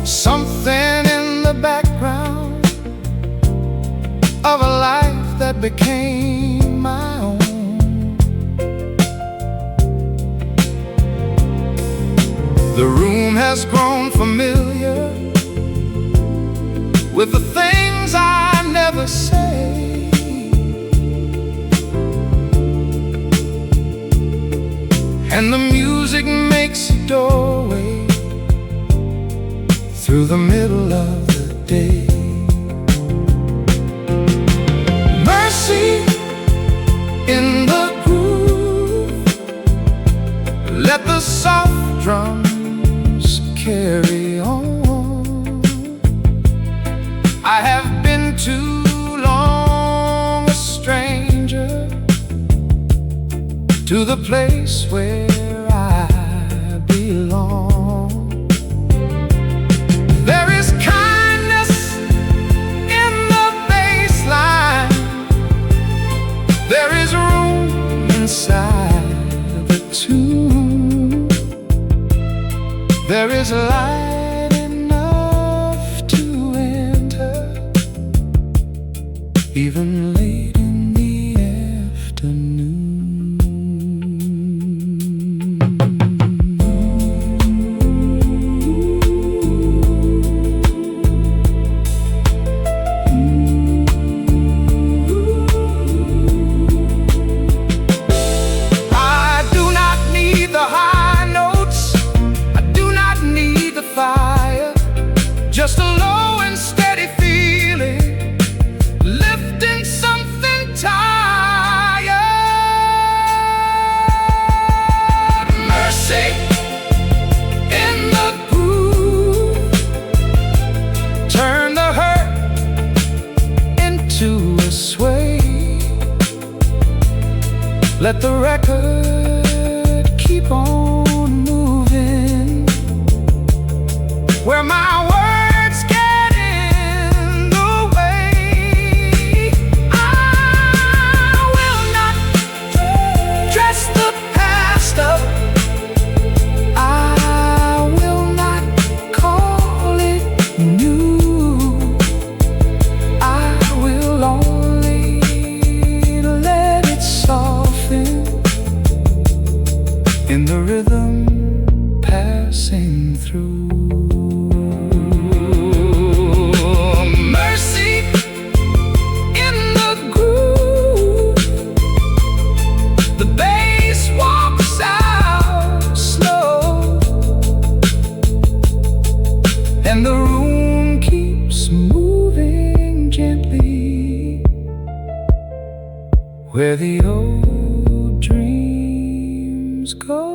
Something in the background of a life that became my own. The room has grown familiar with the things I never say. And the music makes a doorway through the middle of the day. Mercy in the groove, let the soft drums carry on. I have been too long a stranger to the place where I belong. There is kindness in the bassline, there is room inside the tune, there is light enough to enter even late in the afternoon. Just a low and steady feeling, lifting Let the record keep on moving, where my words get in the way. I will not dress the past up, I will not call it new, I will only let it soften in the rhythm passing through. Mercy in the groove, the bass walks out slow, and the room keeps moving gently, where the old dreams go.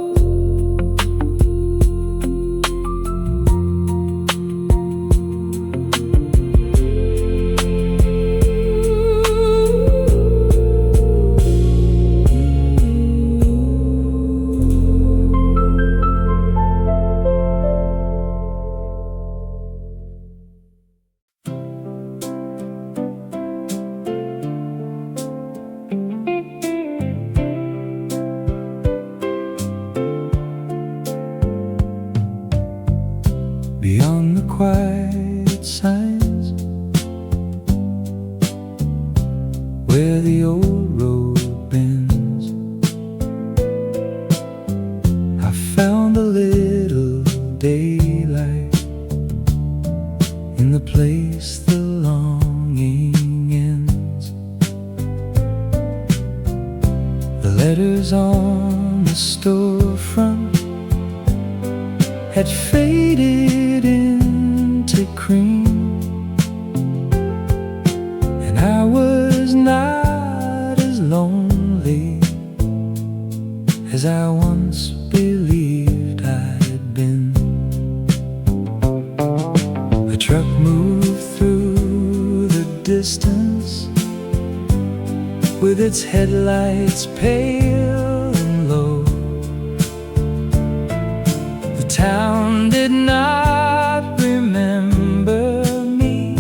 Beyond the quiet signs, where the old road bends, I found a little daylight in the place the longing ends. The letters on the storefront had faded into cream, and I was not as lonely as I once believed I'd been. A truck moved through the distance with its headlights pale and low. The town did not remember me,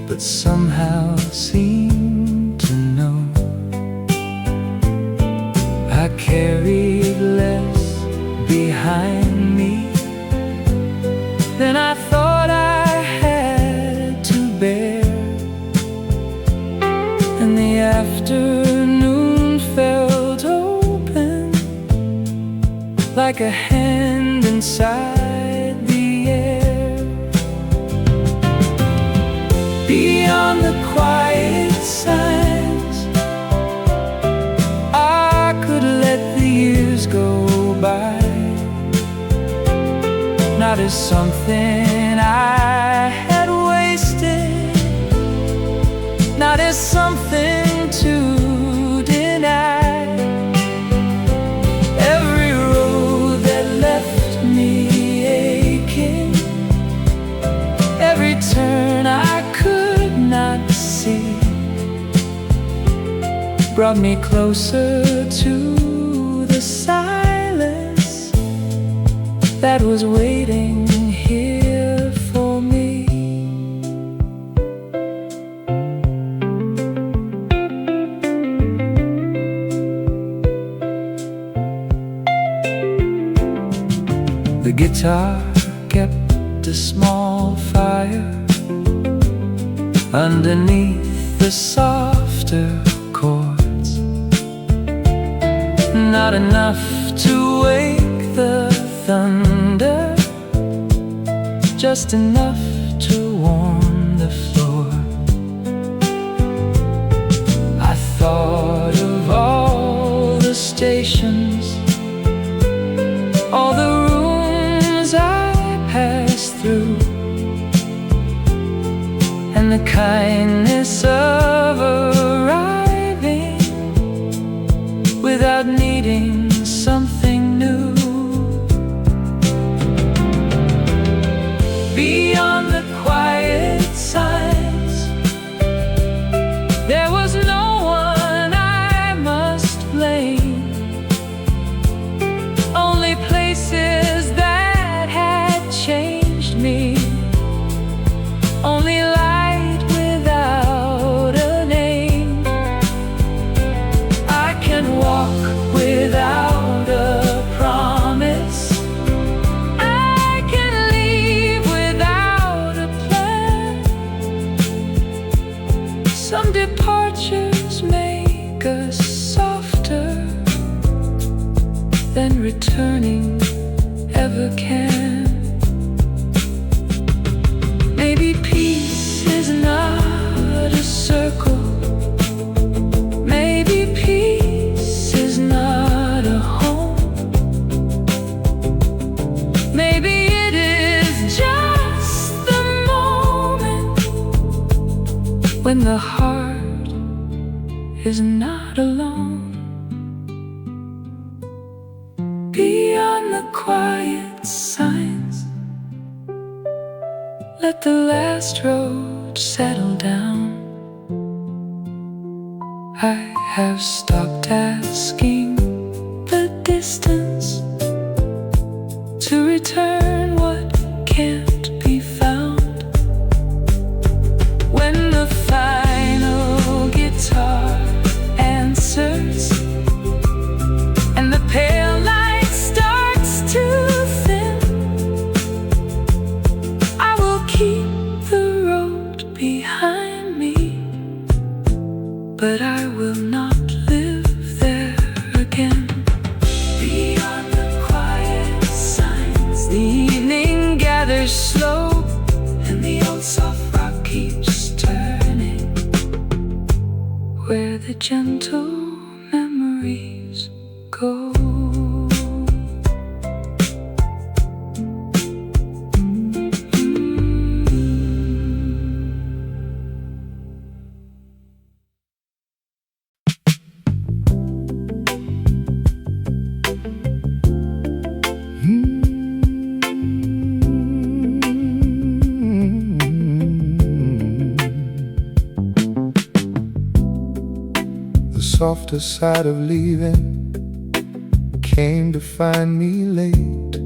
but somehow seemed to know. I carried less behind me than I thought I had to bear, and the afternoon felt open like a hand inside the air. Beyond the quiet signs, I could let the years go by, not as something I had wasted, not as something to deny. Every road that left me aching, every turn I could not see, brought me closer to the silence that was waiting here for me. The guitar kept a small fire underneath the softer chords, not enough to wake the thunder, just enough to warm the floor. I thought of all the stations, all the rooms I passed through, and the kindness of arriving without needing something new. Beyond the quiet signs, there was no one I must blame. returning ever can. Maybe peace is not a circle. Maybe peace is not a home. Maybe it is just the moment when the heart is not alone. Beyond the quiet signs, let the last road settle down. I have stopped asking the distance to return what can't be found. When the final guitar answers and the pale light starts to thin, I will keep the road behind me, but I will not live there again. Beyond the quiet signs, the evening gathers slow, and the old soft rock keeps turning, where the gentle memories go. The softer side of leaving came to find me late,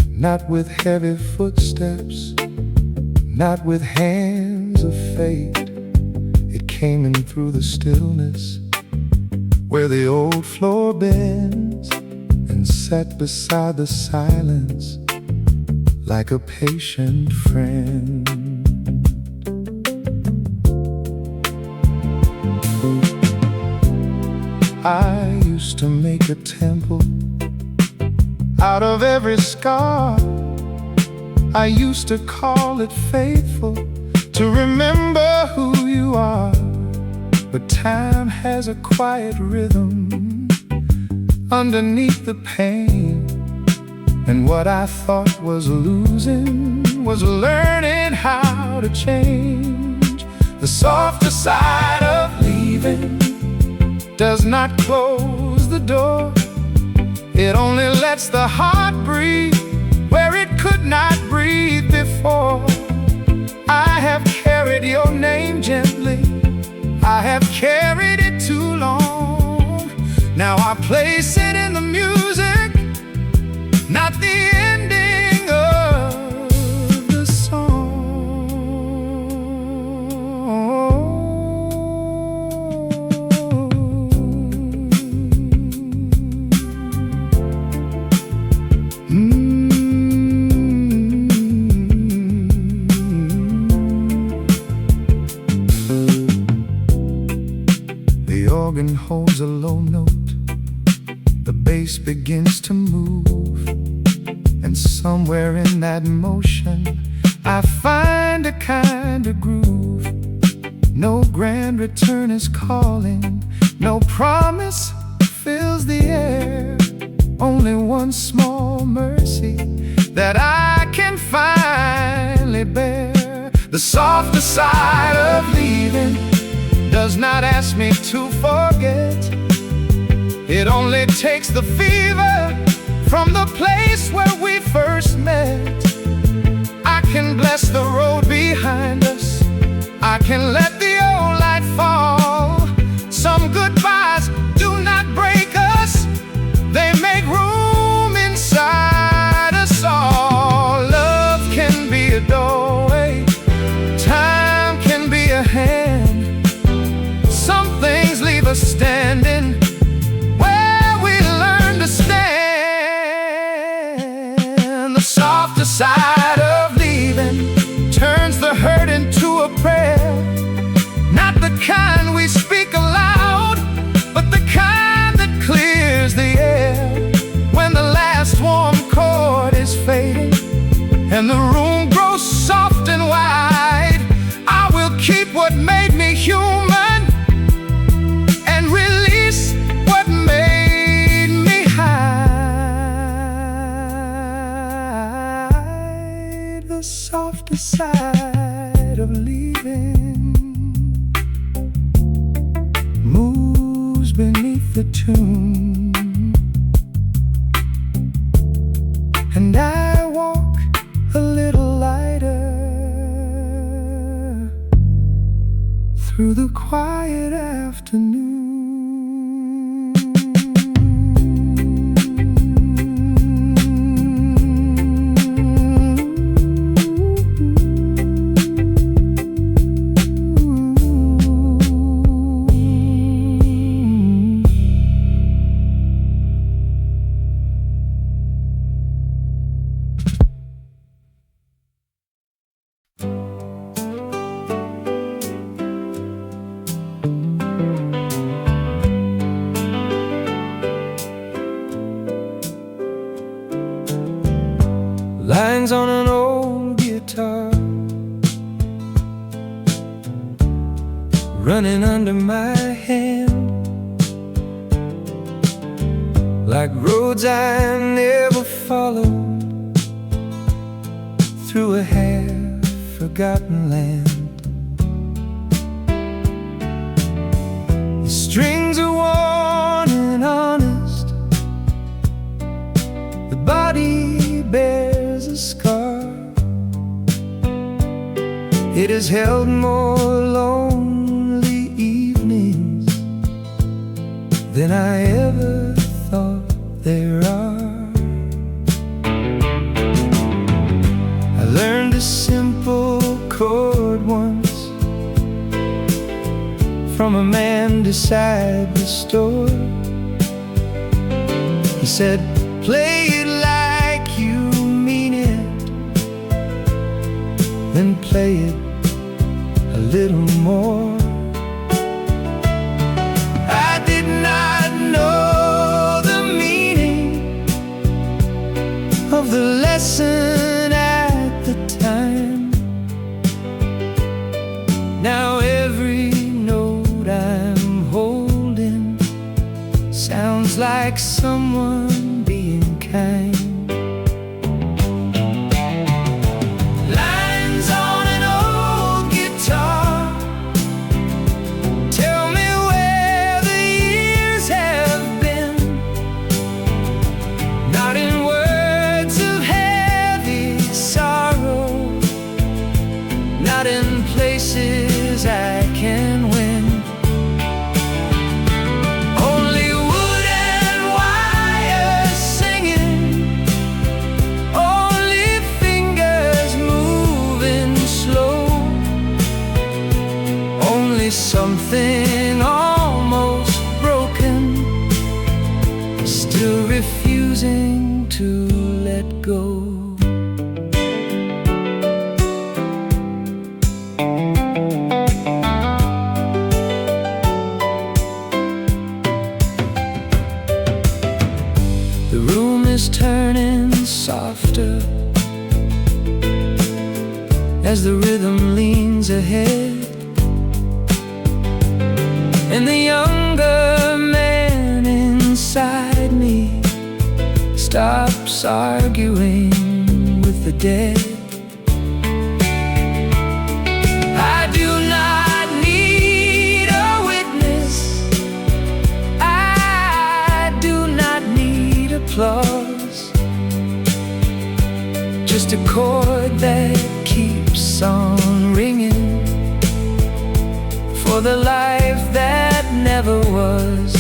not with heavy footsteps, not with hands of fate. It came in through the stillness, where the old floor bends, and sat beside the silence like a patient friend. I used to make a temple out of every scar. I used to call it faithful, to remember who you are. But time has a quiet rhythm underneath the pain, and what I thought was losing was learning how to change. The softer side of leaving does not close the door. It only lets the heart breathe where it could not breathe before. I have carried your name gently, I have carried it too long. Now I place it in the music, not the ending of the song. The organ holds a low note, the bass begins to move, and somewhere in that motion I find a kind of groove. No grand return is calling, no promise fills the air, only one small mercy that I can finally bear. The softer side of leaving does not ask me to forget. It only takes the fever from the place where we first met. I can bless the road behind us, I can let the old light fall. Some goodbyes do not break us, they make room inside us all. Love can be a doorway, time can be a hand. Some things leave us standing where we learn to stand. The softer side of leaving turns the hurt into a prayer. tune, and I walk a little lighter through the quiet afternoon. Lines on an old guitar running under my hand, like roads I never followed through a half-forgotten land. The strings are worn and honest, the body bears a scar. It has held more lonely evenings than I ever thought there are. I learned a simple chord once from a man beside the store. He said, "Play it like you mean it, then play it a little more." I did not know the meaning of the lesson at the time. Now every note I'm holding sounds like someone being kind. Lines on an old guitar tell me where the years have been, not in words of heavy sorrow, not in places I can win. Only wood and wire singing, only fingers moving slow, only something almost broken, still refusing to let go. The room is turning softer as the rhythm leans ahead, and the younger man inside me stops arguing with the dead. I do not need a witness, I do not need applause, just a chord that keeps on ringing for the life that never was.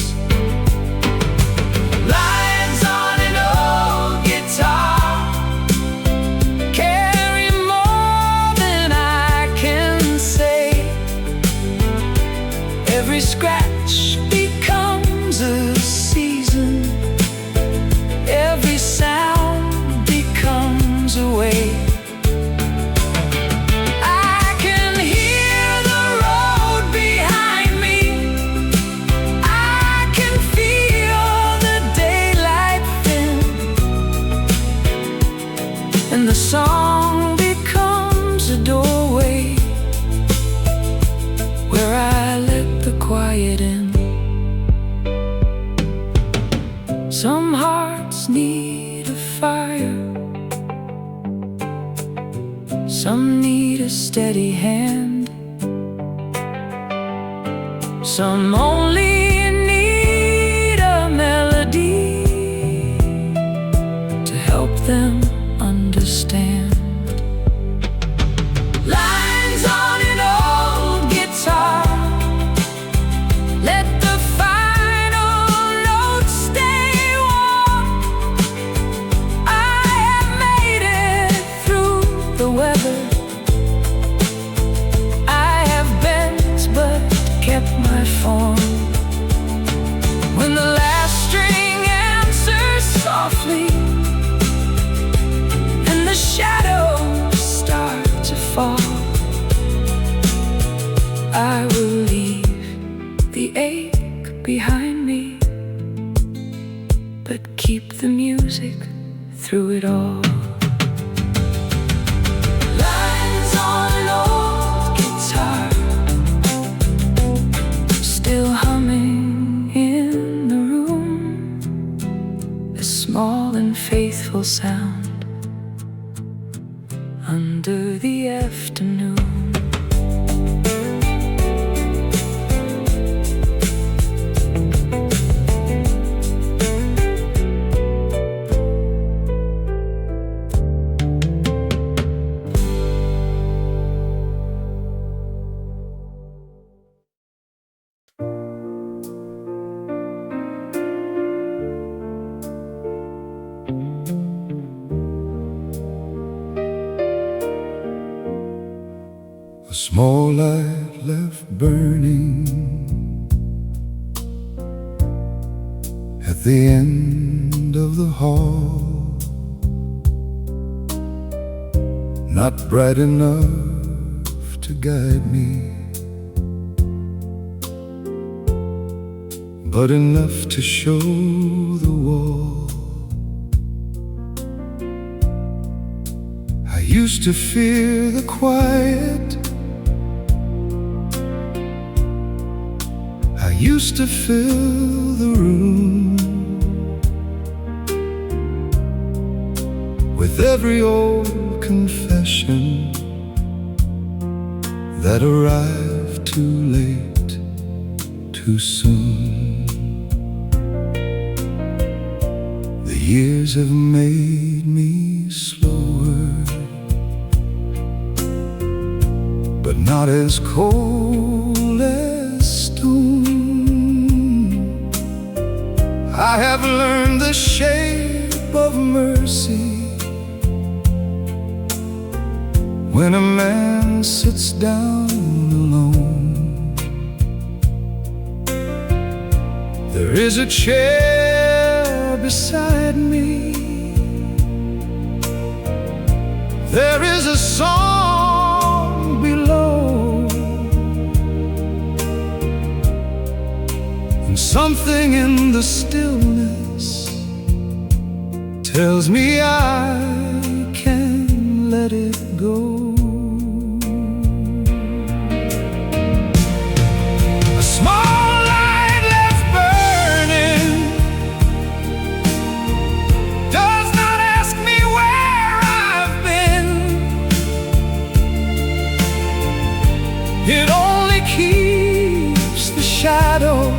Lines on an old guitar carry more than I can say. Every scratch becomes a season, every sound becomes a way. I can hear the road behind me, I can feel the daylight thin, and the song becomes a doorway where I let the quiet in. Some hearts need a fire, some need a steady hand, some only need but keep the music through it all. Lines on an old guitar, still humming in the room, a small and faithful sound under the afternoon. A small light left burning at the end of the hall, not bright enough to guide me, but enough to show the wall. I used to fear the quiet, used to fill the room with every old confession that arrived too late, too soon. The years have made me slower, but not as cold as stone. I have learned the shape of mercy when a man sits down alone. There is a chair beside me, there is a song below, and something in the stillness tells me I can let it go. A small light left burning does not ask me where I've been. It only keeps the shadows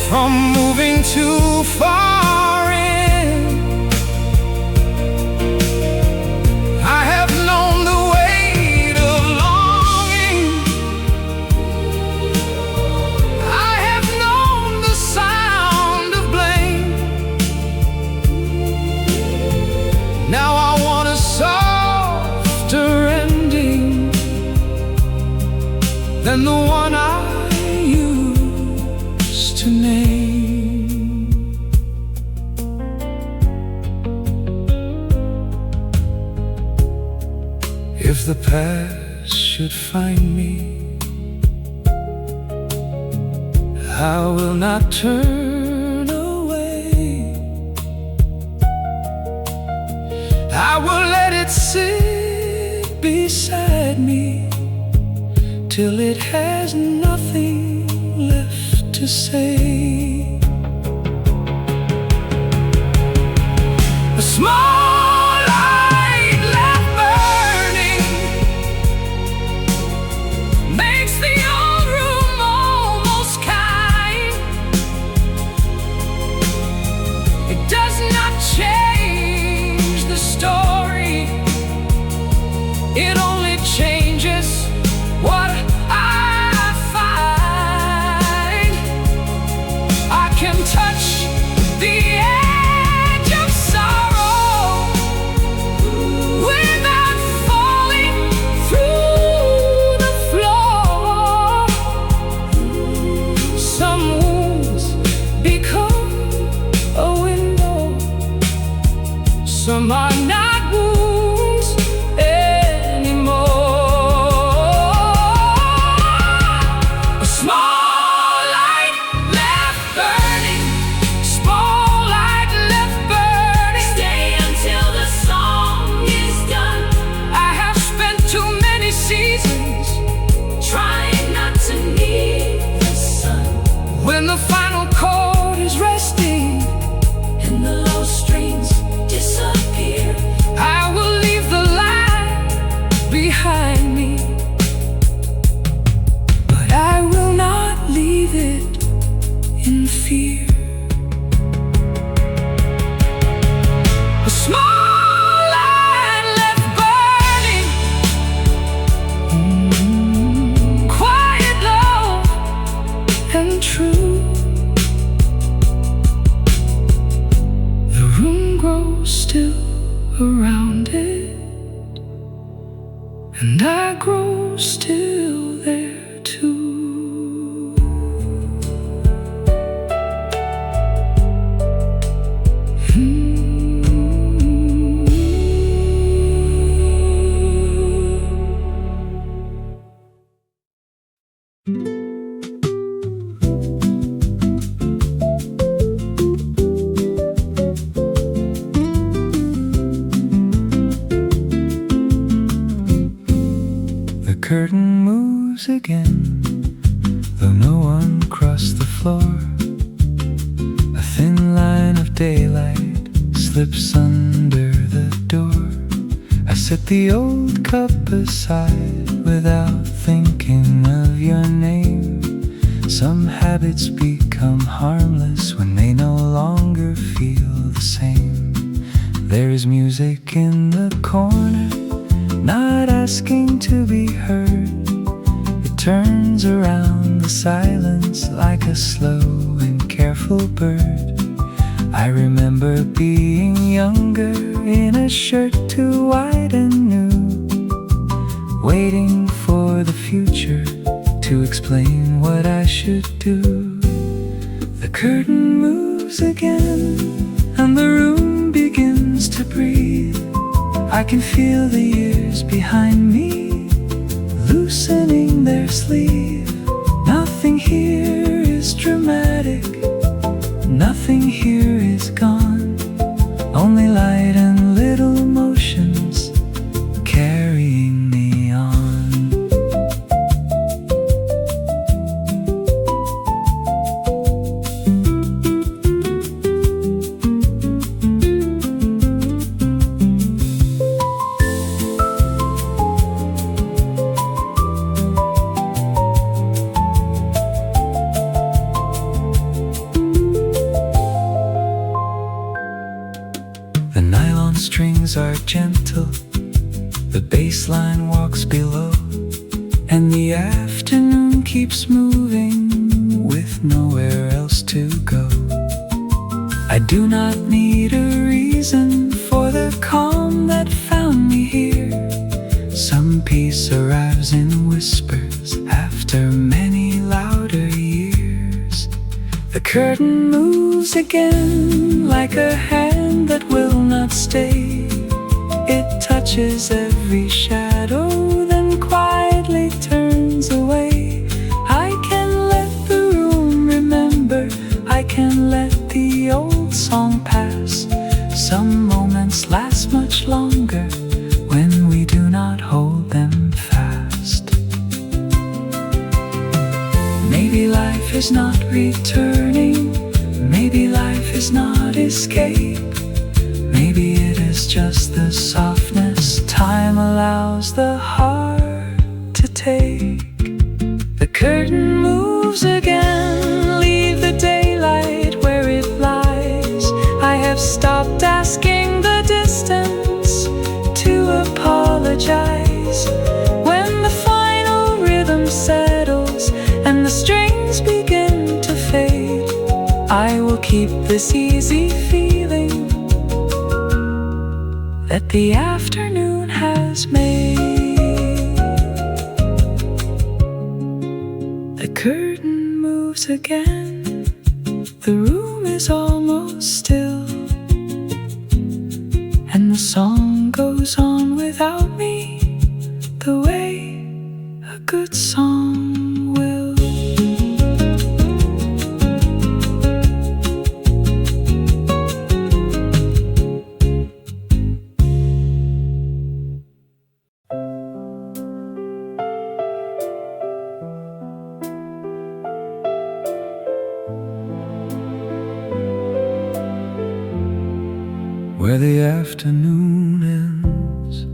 from moving too far in. I have known the weight of longing, I have known the sound of blame. Now I want a softer ending than the one I used to name. If the past should find me, I will not turn away. I will let it sit beside me till it has nothing left to say. A small light left burning makes the old room almost kind. It does not change the story, it only changes what I find. I can touch the edge of sorrow without falling through the floor. Some wounds become a window, some are not wounds anymore. A small light left burning is resting and the low strings disappear. I will leave the light behind me, but I will not leave it in fear. A small light left burning, quiet, low, and true. The room grows still around it, and I grow still there too. The curtain moves again, though no one crossed the floor. A thin line of daylight slips under the door. I set the old cup aside without thinking of your name. Some habits become harmless when they no longer feel the same. There is music in the corner, not asking to be heard. It turns around the silence like a slow and careful bird. I remember being younger in a shirt too wide and new, waiting for the future to explain what I should do. The curtain moves again, and the room begins to breathe. I can feel the years behind me loosening their sleeve. Nothing here is dramatic, nothing here is gone, only light and little emotions carrying me on. The nylon strings are gentle, the bass line walks below, and the afternoon keeps moving with nowhere else to go. I do not need a reason for the calm that found me here. Some peace arrives in whispers after many louder years. The curtain moves again like a hand that will not stay. It touches every shadow, then quietly turns away. I can let the room remember, I can let the old song pass. Some moments last much longer when we do not hold them fast. Maybe life is not returning, maybe life is not escape. Maybe it is just the softness time allows the heart to take. The curtain moves again, leave the daylight where it lies. I have stopped asking the distance to apologize. When the final rhythm settles and the strings begin to fade, I will keep this easy feeling that the afternoon has made. The curtain moves again, the room is almost still, and the song goes on without me, the way a good song will. where the afternoon ends.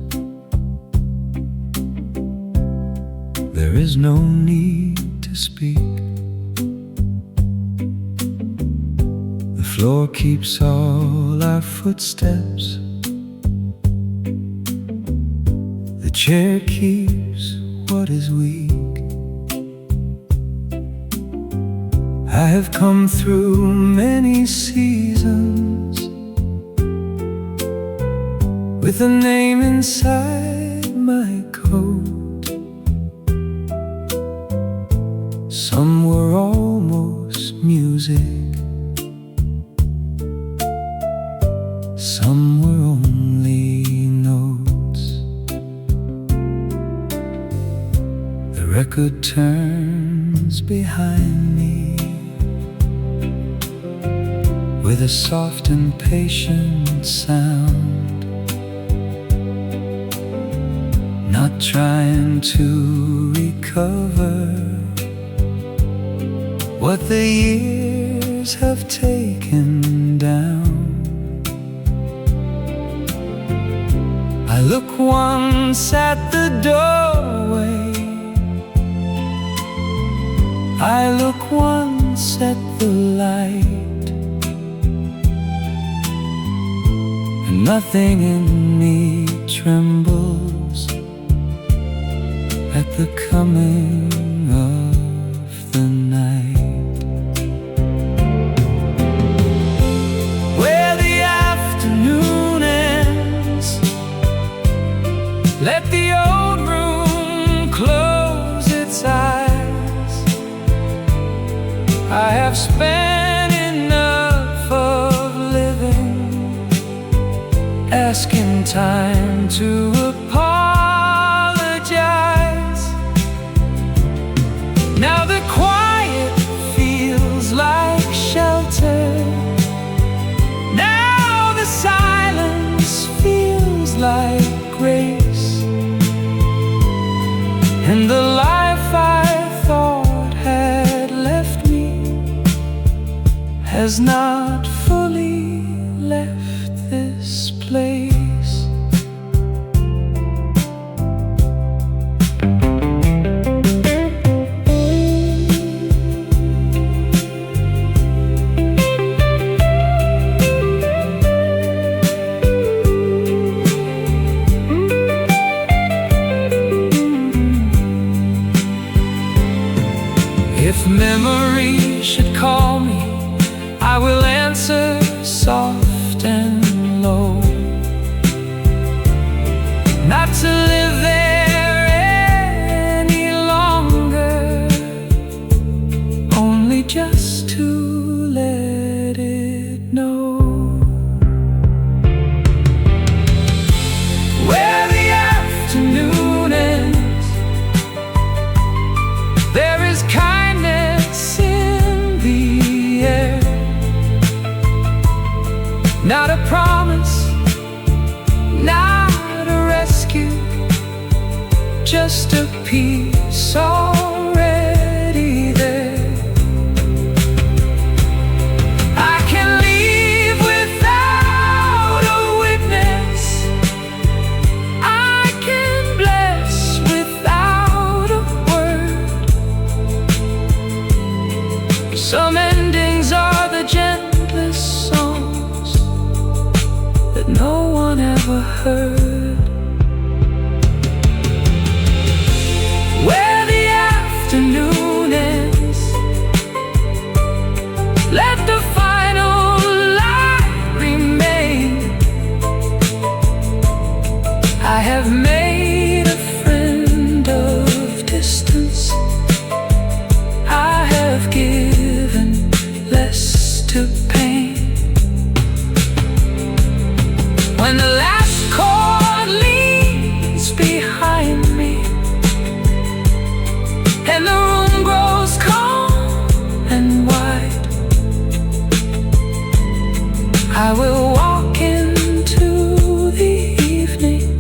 There is no need to speak. The floor keeps all our footsteps. The chair keeps what is weak. I have come through many seasons with a name inside my coat. Some were almost music, some were only notes. The record turns behind me with a soft and patient sound, not trying to recover what the years have taken down. I look once at the doorway, I look once at the light, and nothing in me trembles at the coming of the night. Where the afternoon ends, let the old room close its eyes. I have spent enough of living, asking time to apologize. Now the quiet feels like shelter. Now the silence feels like grace. And the life I thought had left me has not fully left this place. If memory should call me, I will answer soft and low. Not to live there any longer, only just to let it know. Where the afternoon ends, there is kindness in the air. Not a promise, not a rescue, just a piece already there. I can leave without a witness, I can bless without a word. Some endings are the gentlest songs that no one ever heard. Where the afternoon ends, let the final light remain. I have made a friend of distance, I have given less to pain. When the last chord leaves behind me and the room grows calm and wide, I will walk into the evening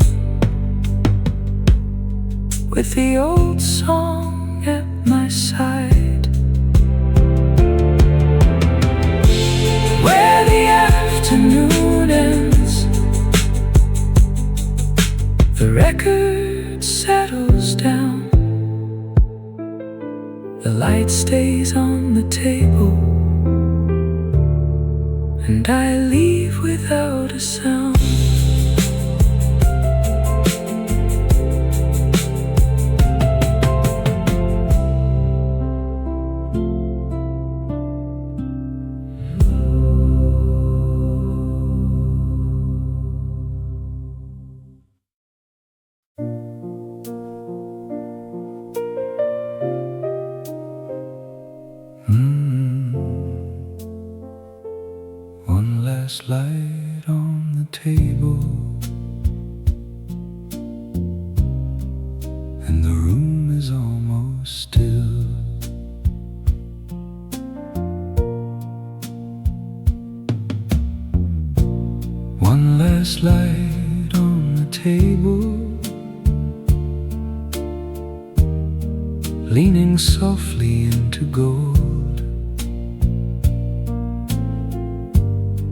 with the old song at my side. Where the afternoon ends, and I leave without a sound. One last light on the table, and the room is almost still. One last light on the table, leaning softly into gold.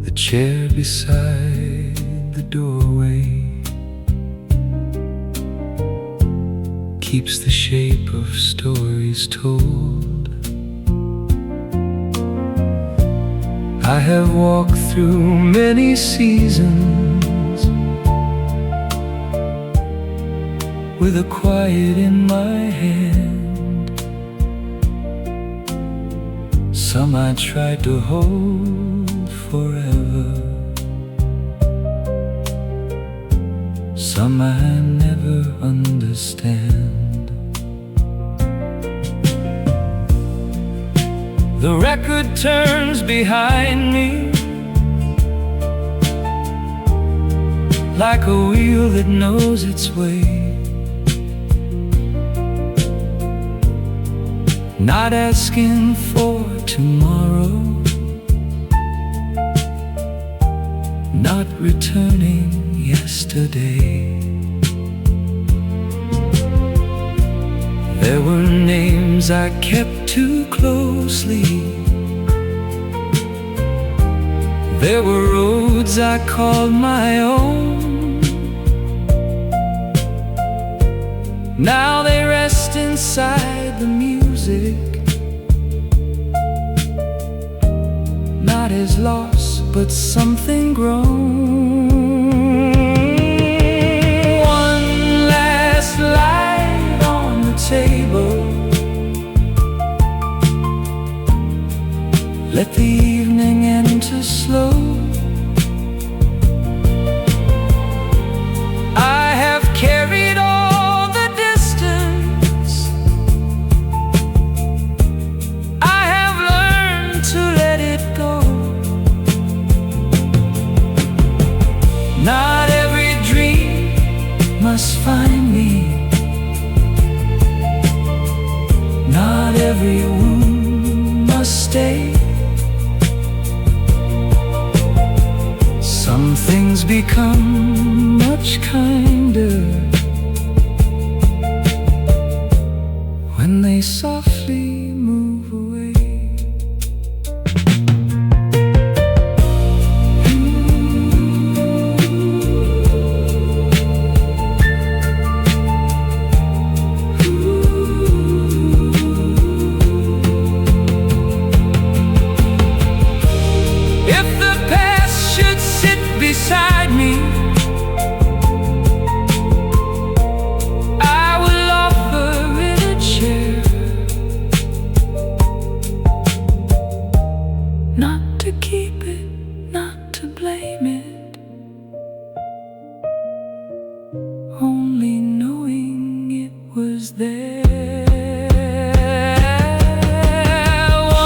The chair beside the doorway keeps the shape of stories told. I have walked through many seasons with a quiet in my hand. Some I tried to hold forever, some I never understand. The record turns behind me like a wheel that knows its way, not asking for tomorrow, not returning yesterday. There were names I kept too closely, there were roads I called my own. Now they rest inside the music, not as lost but something grown. One last light on the table, let the evening enter slow. I have carried all the distance, I have learned to let it go. Not every dream must find me, not every wound must stay. Some things become much kinder when they softly move away. If the past should sit beside me, I will offer it a chair, not to keep it, not to blame it, only knowing it was there.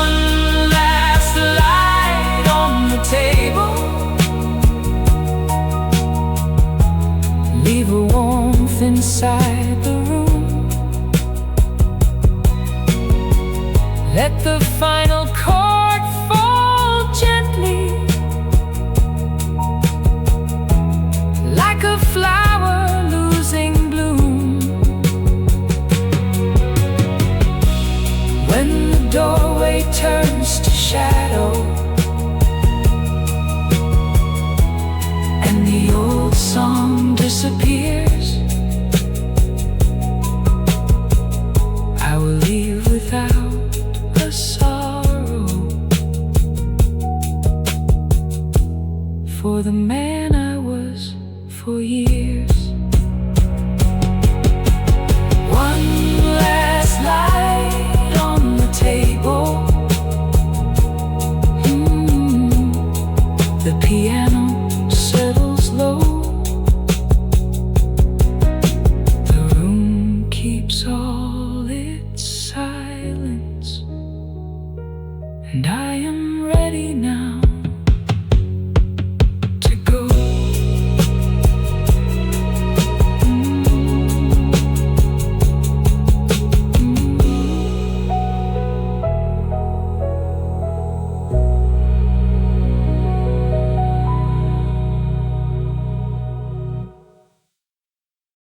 One last light on the table, leave a warmth inside the room. Let the final chord fall gently, like a flower losing bloom. When the doorway turns to shadow and the old song disappears, for the man I was for years. One last light on the table. The piano settles low. The room keeps all its silence, and I